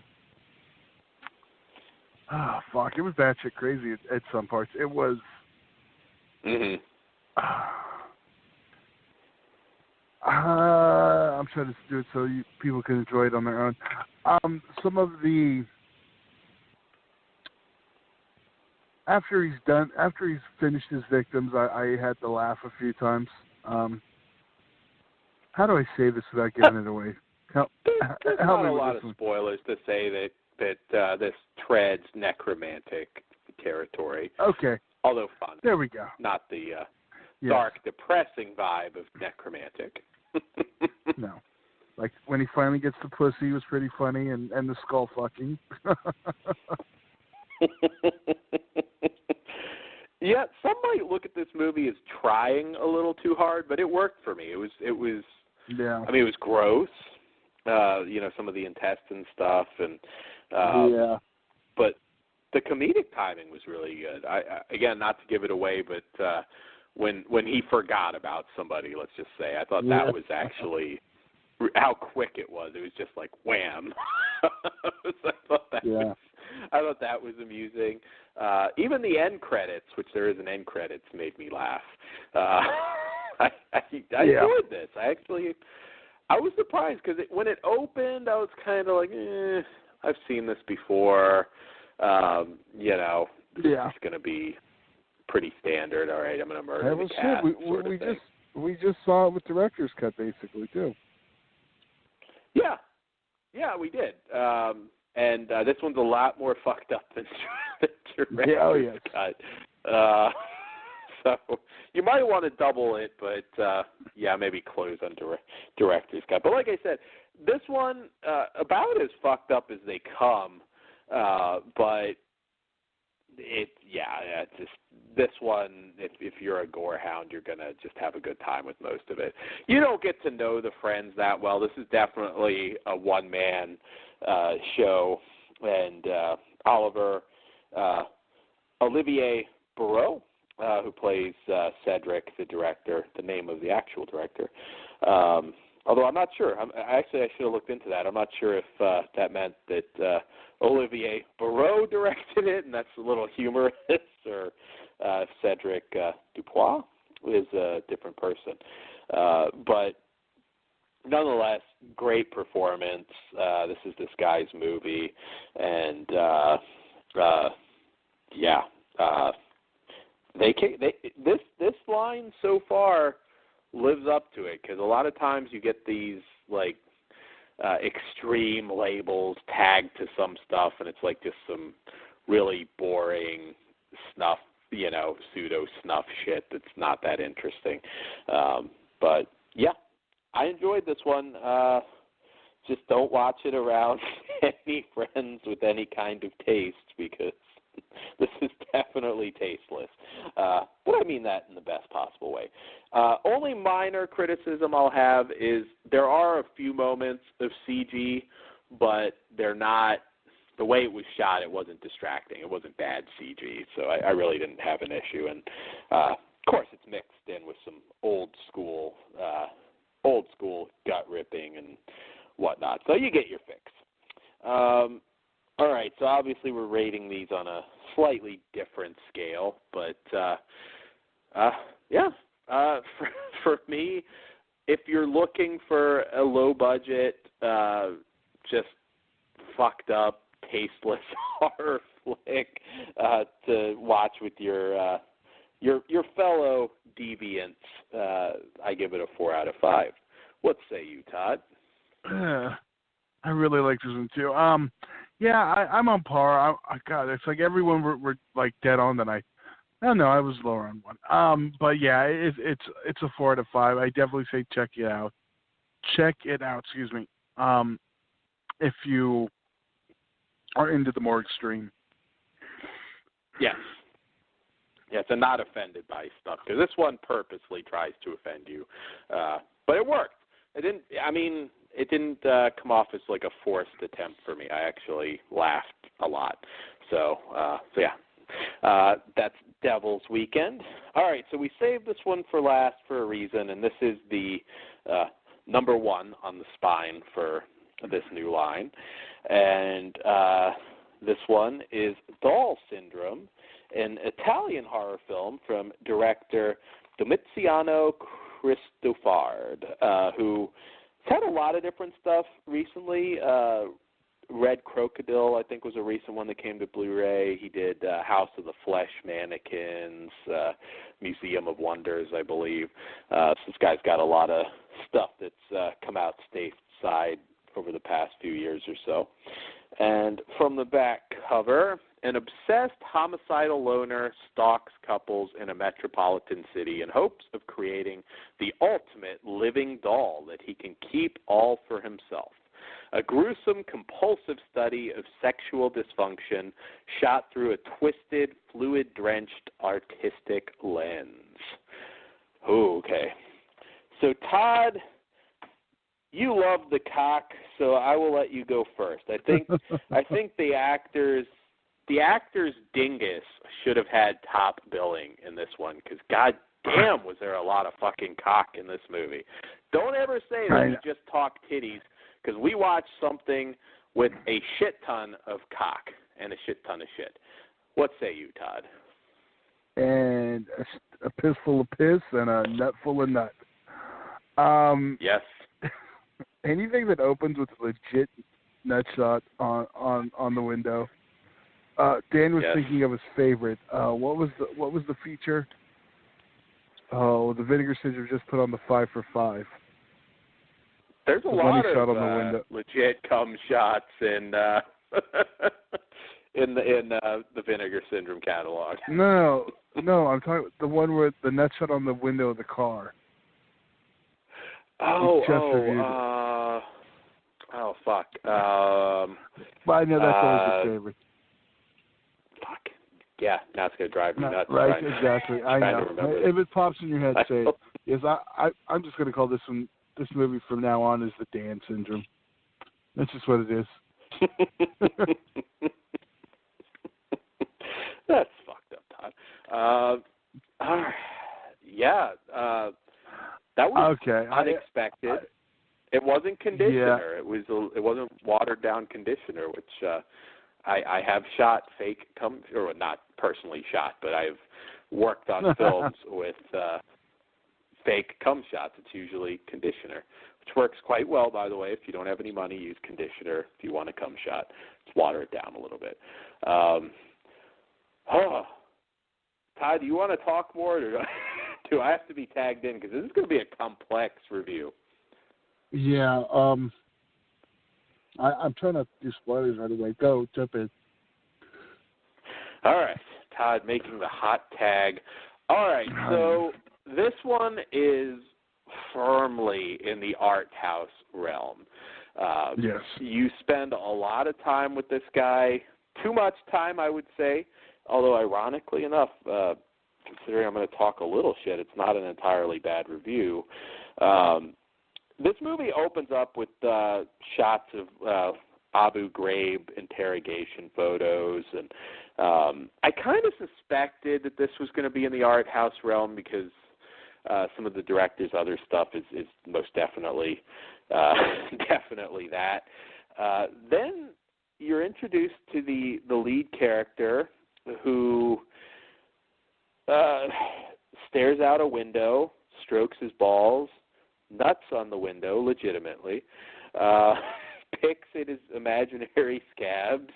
Speaker 9: was batshit crazy at some parts. It was I'm trying to do it so people can enjoy it on their own. Some of the after he's finished his victims, I had to laugh a few times. How do I say this without giving it away?
Speaker 8: There's
Speaker 9: help
Speaker 8: not
Speaker 9: me
Speaker 8: a
Speaker 9: with
Speaker 8: lot
Speaker 9: this
Speaker 8: of
Speaker 9: one.
Speaker 8: spoilers to say that this treads necromantic territory.
Speaker 9: Okay.
Speaker 8: Although fun.
Speaker 9: There we go.
Speaker 8: Not the
Speaker 9: Yes.
Speaker 8: dark, depressing vibe of necromantic.
Speaker 9: No. Like, when he finally gets the pussy, it was pretty funny, and the skull fucking.
Speaker 8: Yeah, some might look at this movie as trying a little too hard, but it worked for me. It was
Speaker 9: Yeah.
Speaker 8: I mean, it was gross, some of the intestine stuff, and
Speaker 9: Yeah.
Speaker 8: but the comedic timing was really good. I again, not to give it away, but when he forgot about somebody, let's just say, I thought that was actually how quick it was. It was just like wham. I thought that was amusing. Even the end credits, which there is an end credits, made me laugh. I enjoyed this. I was surprised because when it opened, I was kind of like, I've seen this before. This is going to be pretty standard. All right, I'm going to murder the cat.
Speaker 9: We just saw it with director's cut, basically, too.
Speaker 8: Yeah, we did. And this one's a lot more fucked up than director's cut. So you might want to double it, but maybe close on director's cut. But like I said, this one about as fucked up as they come. But it's just this one. If you're a gore hound, you're gonna just have a good time with most of it. You don't get to know the friends that well. This is definitely a one-man show, and Olivier Barreau, who plays Cedric, the director, the name of the actual director. Although I'm not sure. I should have looked into that. I'm not sure if that meant that Olivier Barreau directed it, and that's a little humorous, or if Cedric Dupois is a different person. But nonetheless, great performance. This is this guy's movie, and this line so far lives up to it, because a lot of times you get these like extreme labels tagged to some stuff, and it's like just some really boring snuff, pseudo snuff shit that's not that interesting. But yeah, I enjoyed this one. Just don't watch it around any friends with any kind of taste, because this is definitely tasteless. But I mean that in the best possible way. Only minor criticism I'll have is there are a few moments of CG, but they're not, the way it was shot, it wasn't distracting. It wasn't bad CG, so I really didn't have an issue. And, of course, it's mixed in with some old school gut ripping and whatnot. So you get your fix. All right, so obviously we're rating these on a slightly different scale, but for me, if you're looking for a low budget, just fucked up, tasteless horror flick to watch with your fellow deviants, I give it a 4 out of 5. What say you, Todd?
Speaker 9: I really like this one too. I'm on par. God, it's like everyone were like dead on that. I don't know. I was lower on one. But yeah, it's a 4 out of 5. I definitely say check it out. Excuse me. If you are into the more extreme.
Speaker 8: Yes. Yes, and not offended by stuff, because this one purposely tries to offend you. But it worked. It didn't come off as like a forced attempt for me. I actually laughed a lot. So that's Devil's Weekend. All right, so we saved this one for last for a reason, and this is the number 1 on the spine for this new line. And this one is Doll Syndrome, an Italian horror film from director Domiziano Cristofaro, who had a lot of different stuff recently. Red Crocodile, I think, was a recent one that came to Blu-ray. He did House of the Flesh Mannequins, Museum of Wonders, I believe. So this guy's got a lot of stuff that's come out stateside over the past few years or so. And from the back cover, an obsessed homicidal loner stalks couples in a metropolitan city in hopes of creating the ultimate living doll that he can keep all for himself. A gruesome, compulsive study of sexual dysfunction shot through a twisted, fluid-drenched, artistic lens. Ooh, okay. So, Todd, you love the cock, so I will let you go first. I think the actor's dingus should have had top billing in this one, because god damn was there a lot of fucking cock in this movie. Don't ever say that we just talk titties, because we watched something with a shit ton of cock and a shit ton of shit. What say you, Todd?
Speaker 9: And a piss full of piss and a nut full of nut.
Speaker 8: Yes.
Speaker 9: Anything that opens with a legit nut shot on the window. Dan was thinking of his favorite. What was the feature? Oh, the Vinegar Syndrome just put on the 5 for 5.
Speaker 8: There's a lot of legit cum shots in in the Vinegar Syndrome catalog.
Speaker 9: No, I'm talking the one where the nut shot on the window of the car.
Speaker 8: Oh, fuck.
Speaker 9: But I know that's always your favorite.
Speaker 8: Fuck. Yeah, now it's gonna drive me nuts.
Speaker 9: Right, exactly. I know. If it pops in your head, say it. Yes, I'm just gonna call this movie from now on is the Dan Syndrome. That's just what it is.
Speaker 8: That's fucked up, Todd. That was unexpected. It wasn't conditioner. Yeah. It wasn't watered down conditioner, which I have shot fake cum, or not personally shot, but I've worked on films with fake cum shots. It's usually conditioner, which works quite well, by the way. If you don't have any money, use conditioner. If you want a cum shot, just water it down a little bit. Todd, do you want to talk more, or do I have to be tagged in? Because this is going to be a complex review.
Speaker 9: Yeah, I'm trying not to do spoilers right away. Go, jump in.
Speaker 8: All right, Todd making the hot tag. All right, so this one is firmly in the art house realm.
Speaker 9: Yes.
Speaker 8: You spend a lot of time with this guy, too much time, I would say, although ironically enough, considering I'm going to talk a little shit, it's not an entirely bad review. This movie opens up with shots of Abu Ghraib interrogation photos, and I kind of suspected that this was going to be in the art house realm because some of the director's other stuff is most definitely definitely that. Then you're introduced to the lead character who stares out a window, strokes his balls, nuts on the window legitimately, picks at his imaginary scabs.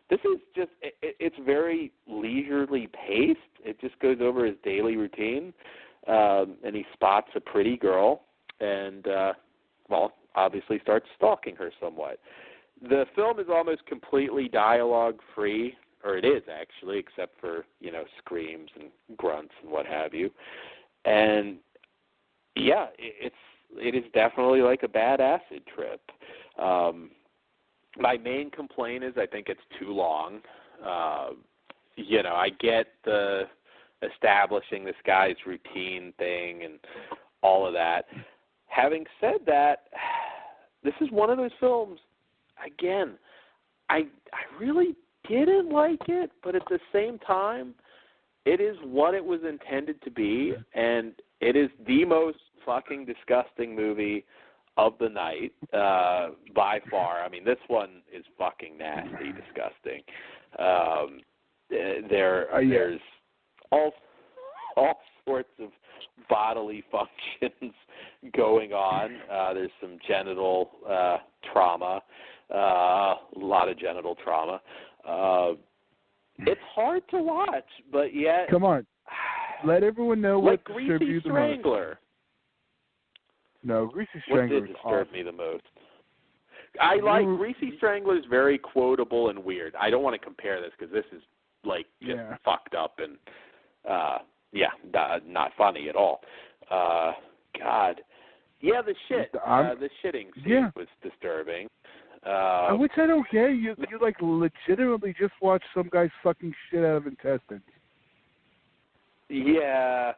Speaker 8: This is just, it's very leisurely paced. It just goes over his daily routine, and he spots a pretty girl and, obviously starts stalking her somewhat. The film is almost completely dialogue-free, or it is actually, except for, screams and grunts and what have you. And, yeah, it is definitely like a bad acid trip. My main complaint is I think it's too long. I get the establishing this guy's routine thing and all of that. Having said that, this is one of those films, again, I really didn't like it, but at the same time, it is what it was intended to be, and it is the most fucking disgusting movie of the night, by far. I mean, this one is fucking nasty, disgusting. There's all sorts of bodily functions going on. There's some genital trauma. A lot of genital trauma. It's hard to watch, but yet...
Speaker 9: Come on. Let everyone know what disturbed you
Speaker 8: Greasy
Speaker 9: the most.
Speaker 8: Strangler.
Speaker 9: No, Greasy Strangler
Speaker 8: What did
Speaker 9: is
Speaker 8: disturb
Speaker 9: awesome.
Speaker 8: me the most? I like Greasy Strangler is very quotable and weird. I don't want to compare this because this is like just fucked up and not funny at all. God, yeah, the shitting scene was disturbing.
Speaker 9: Which I don't get. You like legitimately just watch some guy sucking shit out of intestines.
Speaker 8: Yeah,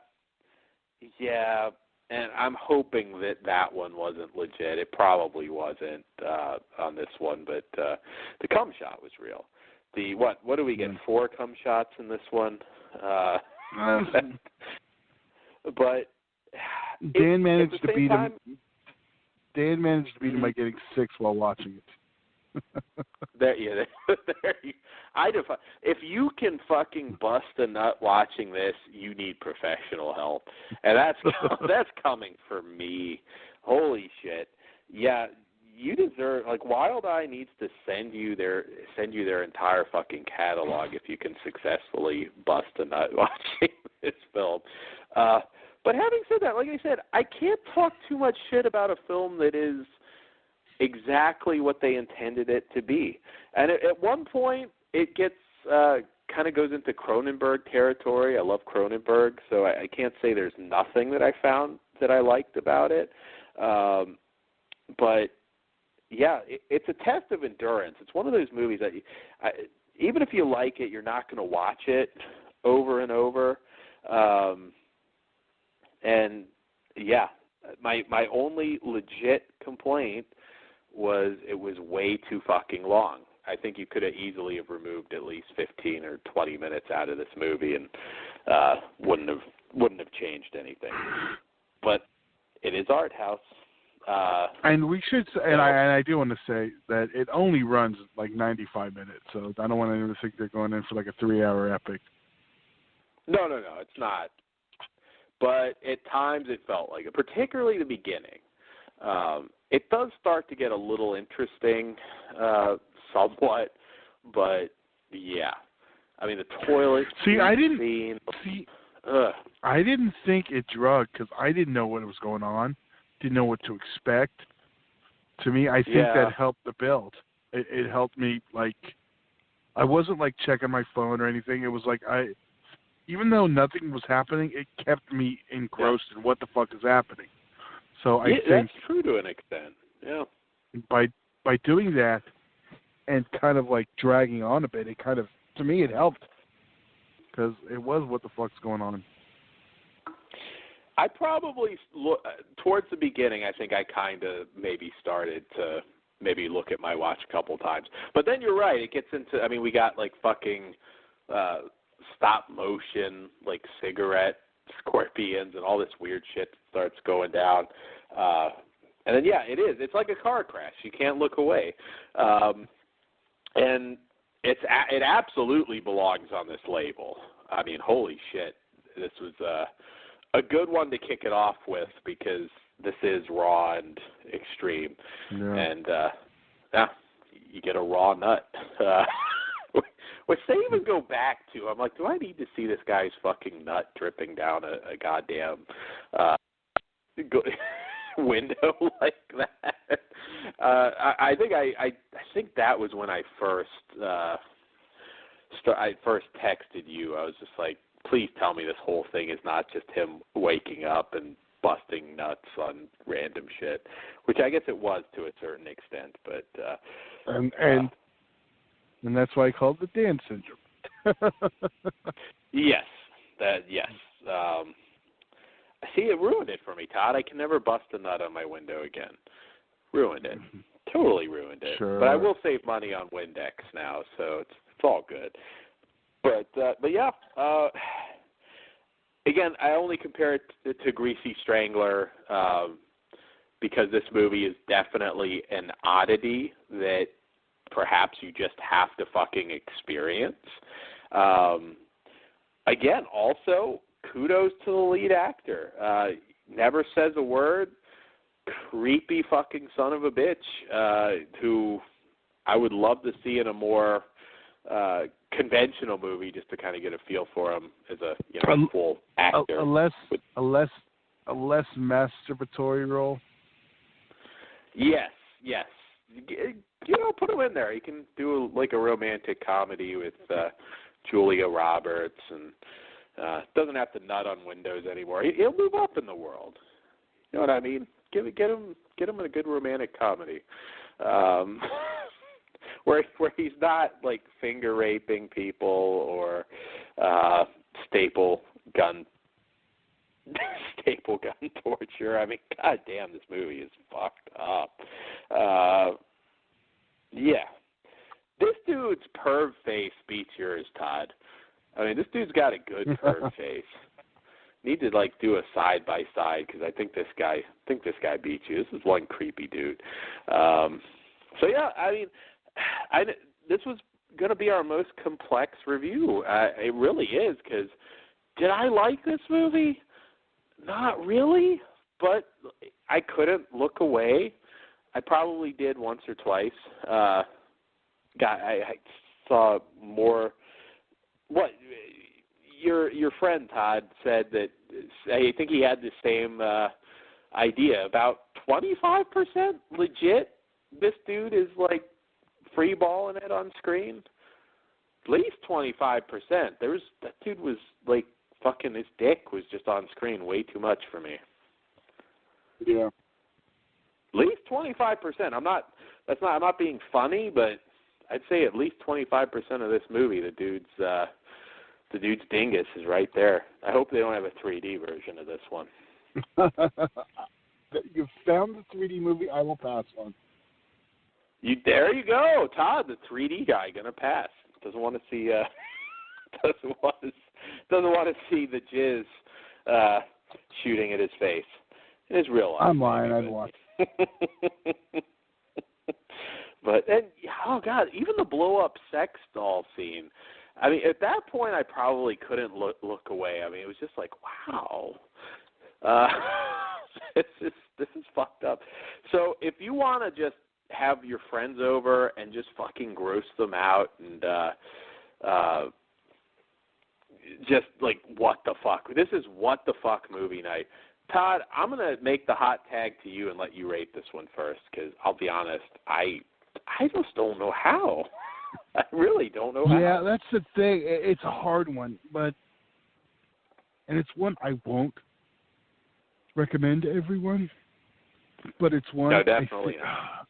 Speaker 8: and I'm hoping that one wasn't legit. It probably wasn't on this one, but the cum shot was real. The what do we get? 4 cum shots in this one. But
Speaker 9: Dan managed to beat him. Dan managed to beat him by getting 6 while watching it.
Speaker 8: If you can fucking bust a nut watching this, you need professional help, and that's coming for me. Holy shit! Yeah, you deserve. Like, Wild Eye needs to send you their entire fucking catalog if you can successfully bust a nut watching this film. But having said that, like I said, I can't talk too much shit about a film that is exactly what they intended it to be. And at one point, it gets kind of goes into Cronenberg territory. I love Cronenberg, so I can't say there's nothing that I found that I liked about it. But yeah, it's a test of endurance. It's one of those movies that even if you like it, you're not going to watch it over and over. And yeah, my only legit complaint was it was way too fucking long. I think you could have easily have removed at least 15 or 20 minutes out of this movie and wouldn't have changed anything. But it is art house.
Speaker 9: And we should, and I do want to say that it only runs like 95 minutes, so I don't want anyone to think they're going in for like a 3-hour epic.
Speaker 8: No, it's not. But at times it felt like it, particularly the beginning. It does start to get a little interesting, somewhat, but yeah. I mean, the toilet scene.
Speaker 9: I didn't think it drugged because I didn't know what was going on, didn't know what to expect. To me, I think that helped the build. It helped me, like, I wasn't like checking my phone or anything. It was like even though nothing was happening, it kept me engrossed in what the fuck is happening. So I think
Speaker 8: that's true to an extent. Yeah.
Speaker 9: By doing that and kind of like dragging on a bit, it kind of, to me, it helped because it was what the fuck's going on.
Speaker 8: I probably towards the beginning, I think I kind of maybe started to maybe look at my watch a couple times. But then you're right. It gets into, I mean, we got like fucking stop motion, like cigarette scorpions and all this weird shit starts going down. And then, yeah, it is. It's like a car crash. You can't look away. And it absolutely belongs on this label. I mean, holy shit. This was a good one to kick it off with because this is raw and extreme. Yeah. And, you get a raw nut. Which they even go back to. I'm like, do I need to see this guy's fucking nut dripping down a goddamn window like that? I think that was when I first texted you. I was just like, please tell me this whole thing is not just him waking up and busting nuts on random shit, which I guess it was to a certain extent, but
Speaker 9: and that's why I call it the Dan syndrome.
Speaker 8: Yes. See, it ruined it for me, Todd. I can never bust a nut on my window again. Ruined it. Totally ruined it.
Speaker 9: Sure.
Speaker 8: But I will save money on Windex now, so it's all good. But yeah. Again, I only compare it to Greasy Strangler because this movie is definitely an oddity that perhaps you just have to fucking experience. Again, also, kudos to the lead actor. Never says a word. Creepy fucking son of a bitch who I would love to see in a more conventional movie, just to kind of get a feel for him as a full actor.
Speaker 9: A less masturbatory role.
Speaker 8: Yes. Put him in there. He can do a romantic comedy with Julia Roberts, and doesn't have to nut on windows anymore. He'll move up in the world. You know what I mean? Get him in a good romantic comedy, where he's not like finger raping people or staple gun torture. I mean, god damn, this movie is fucked up. Yeah. This dude's perv face beats yours, Todd. I mean, this dude's got a good perv face. Need to do a side by side, because I think this guy beats you. This is one creepy dude. So yeah, I mean, this was going to be our most complex review. It really is, because did I like this movie? Not really, but I couldn't look away. I probably did once or twice. I saw more. What your friend Todd said that I think he had the same idea. About 25% legit. This dude is free balling it on screen. At least 25%. That dude was fucking his dick was just on screen way too much for me.
Speaker 9: Yeah.
Speaker 8: At least 25%. I'm not being funny, but I'd say at least 25% of this movie, the dude's dingus is right there. I hope they don't have a 3D version of this one.
Speaker 9: You found the 3D movie. I will pass one.
Speaker 8: There you go, Todd, the 3D guy, gonna pass. Doesn't want to see the jizz shooting at his face. In his real life.
Speaker 9: I'm lying. I'd watch.
Speaker 8: But oh god, even the blow up sex doll scene. I mean, at that point, I probably couldn't look away. I mean, it was just wow. This is fucked up. So if you want to just have your friends over and just fucking gross them out and just what the fuck. This is what the fuck movie night. Todd, I'm going to make the hot tag to you and let you rate this one first, because I'll be honest, I just don't know how. I really don't know how.
Speaker 9: Yeah, that's the thing. It's a hard one, and it's one I won't recommend to everyone, but it's one.
Speaker 8: No, definitely not.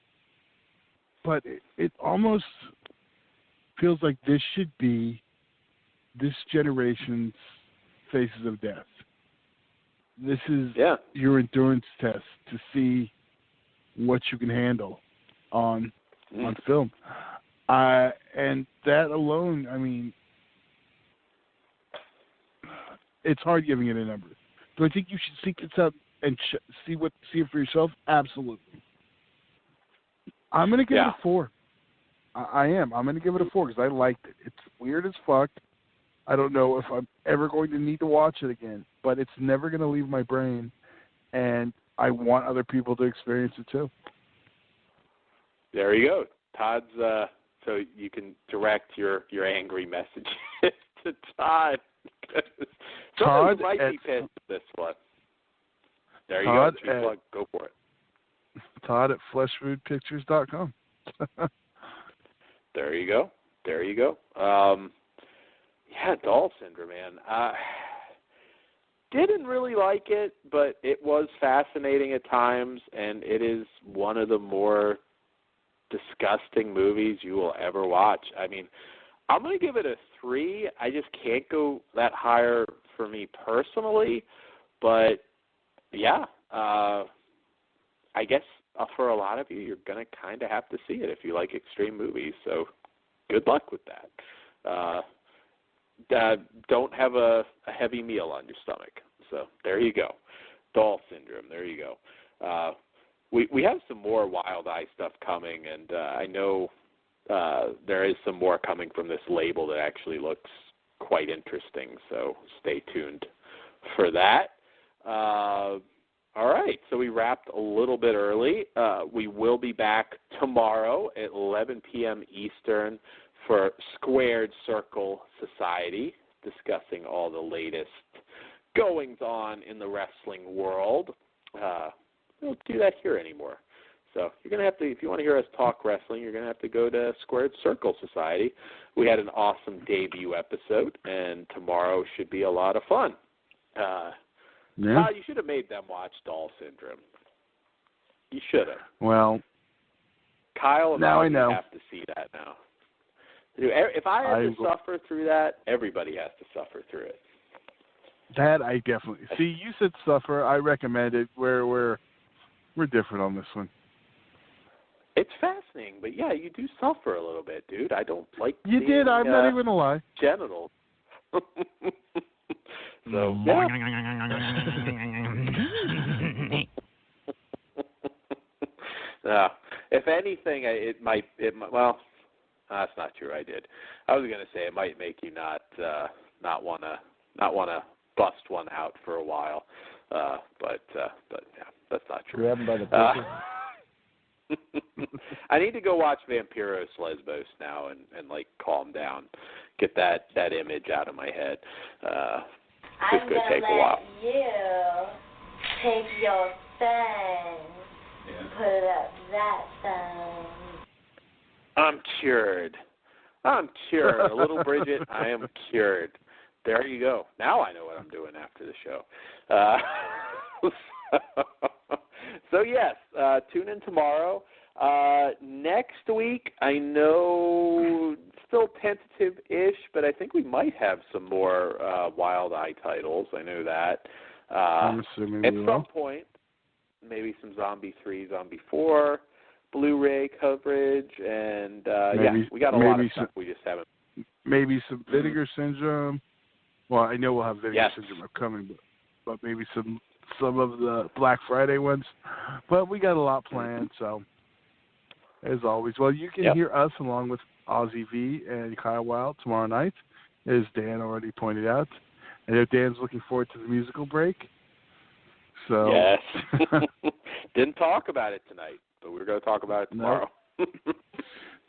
Speaker 9: But it almost feels like this should be this generation's Faces of Death. This is your endurance test to see what you can handle on film. And that alone, I mean, it's hard giving it a number. Do I think you should seek this out and see it for yourself? Absolutely. I'm going to give it a 4. I am. I'm going to give it a 4 because I liked it. It's weird as fuck. I don't know if I'm ever going to need to watch it again, but it's never going to leave my brain, and I want other people to experience it too.
Speaker 8: There you go. Todd's, so you can direct your angry message to Todd. Todd might be pissed at this one. There you go. Plug. Go for it.
Speaker 9: Todd at fleshfoodpictures.com.
Speaker 8: There you go. Yeah, Doll Syndrome, man. Didn't really like it, but it was fascinating at times, and it is one of the more disgusting movies you will ever watch. I mean, I'm going to give it a 3. I just can't go that higher for me personally, but yeah, I guess for a lot of you, you're going to kind of have to see it if you like extreme movies, so good luck with that. Don't have a heavy meal on your stomach. So there you go. Doll Syndrome, there you go. We have some more Wild Eye stuff coming, and I know there is some more coming from this label that actually looks quite interesting, so stay tuned for that. All right, so we wrapped a little bit early. We will be back tomorrow at 11 p.m. Eastern for Squared Circle Society, discussing all the latest goings-on in the wrestling world. We don't do that here anymore. So you're going to have to, if you want to hear us talk wrestling, you're going to have to go to Squared Circle Society. We had an awesome debut episode, and tomorrow should be a lot of fun.
Speaker 9: Yeah.
Speaker 8: You should have made them watch Doll Syndrome. You should have.
Speaker 9: Well,
Speaker 8: Kyle and
Speaker 9: now
Speaker 8: I
Speaker 9: I know.
Speaker 8: have to see that now. If I had to suffer through that, everybody has to suffer through it.
Speaker 9: That I definitely see. You said suffer. I recommend it. We're different on this one.
Speaker 8: It's fascinating, but yeah, you do suffer a little bit, dude. I don't like.
Speaker 9: You
Speaker 8: seeing,
Speaker 9: did. I'm not even gonna lie.
Speaker 8: Genitals. So yeah. If anything, it might. Well, that's not true. I did. I was gonna say it might make you not wanna bust one out for a while. But yeah, that's not true.
Speaker 10: Grab him by the pussy.
Speaker 8: I need to go watch Vampiros Lesbos now and like calm down, get that image out of my head. It's going to take a while.
Speaker 6: You take your thing, put it up that thing.
Speaker 8: I'm cured. A little Bridget, I am cured. There you go. Now I know what I'm doing after the show. So yes, tune in tomorrow. Next week, I know still tentative-ish, but I think we might have some more Wild Eye titles. I know that.
Speaker 9: I'm assuming
Speaker 8: at
Speaker 9: we
Speaker 8: some
Speaker 9: will.
Speaker 8: point, maybe some Zombie 3, Zombie 4, Blu-ray coverage, and we got a lot of stuff we just haven't.
Speaker 9: Maybe some Vinegar Syndrome. Well, I know we'll have Vinegar
Speaker 8: Yes.
Speaker 9: Syndrome upcoming, but maybe some of the Black Friday ones. But we got a lot planned, so as always. Well, you can hear us along with Ozzy V and Kyle Wilde tomorrow night, as Dan already pointed out. I know Dan's looking forward to the musical break. So
Speaker 8: yes. Didn't talk about it tonight, but we're going to talk about it tomorrow.
Speaker 9: No.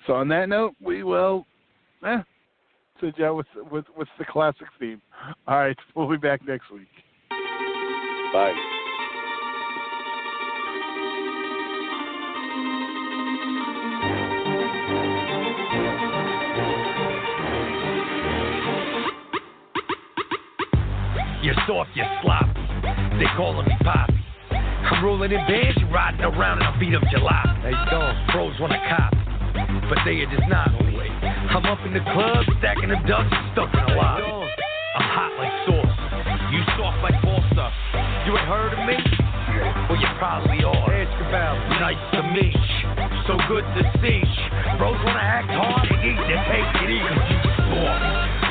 Speaker 9: So on that note, we will sit down with the classic theme. All right, we'll be back next week.
Speaker 8: Bye.
Speaker 11: You're soft, you're sloppy. They calling me Poppy. I'm rolling in bands, you riding around and I beat up July. Hey, don't. Pros wanna copy, but they are just not always. I'm up in the club, stacking them ducks and stuck in a lobby. I'm hot like sauce. You soft like Balsa. You ain't heard of me? Well, you probably are. Nice to meet you. So good to see you. Bros wanna act hard, they need to take it easy. You soft.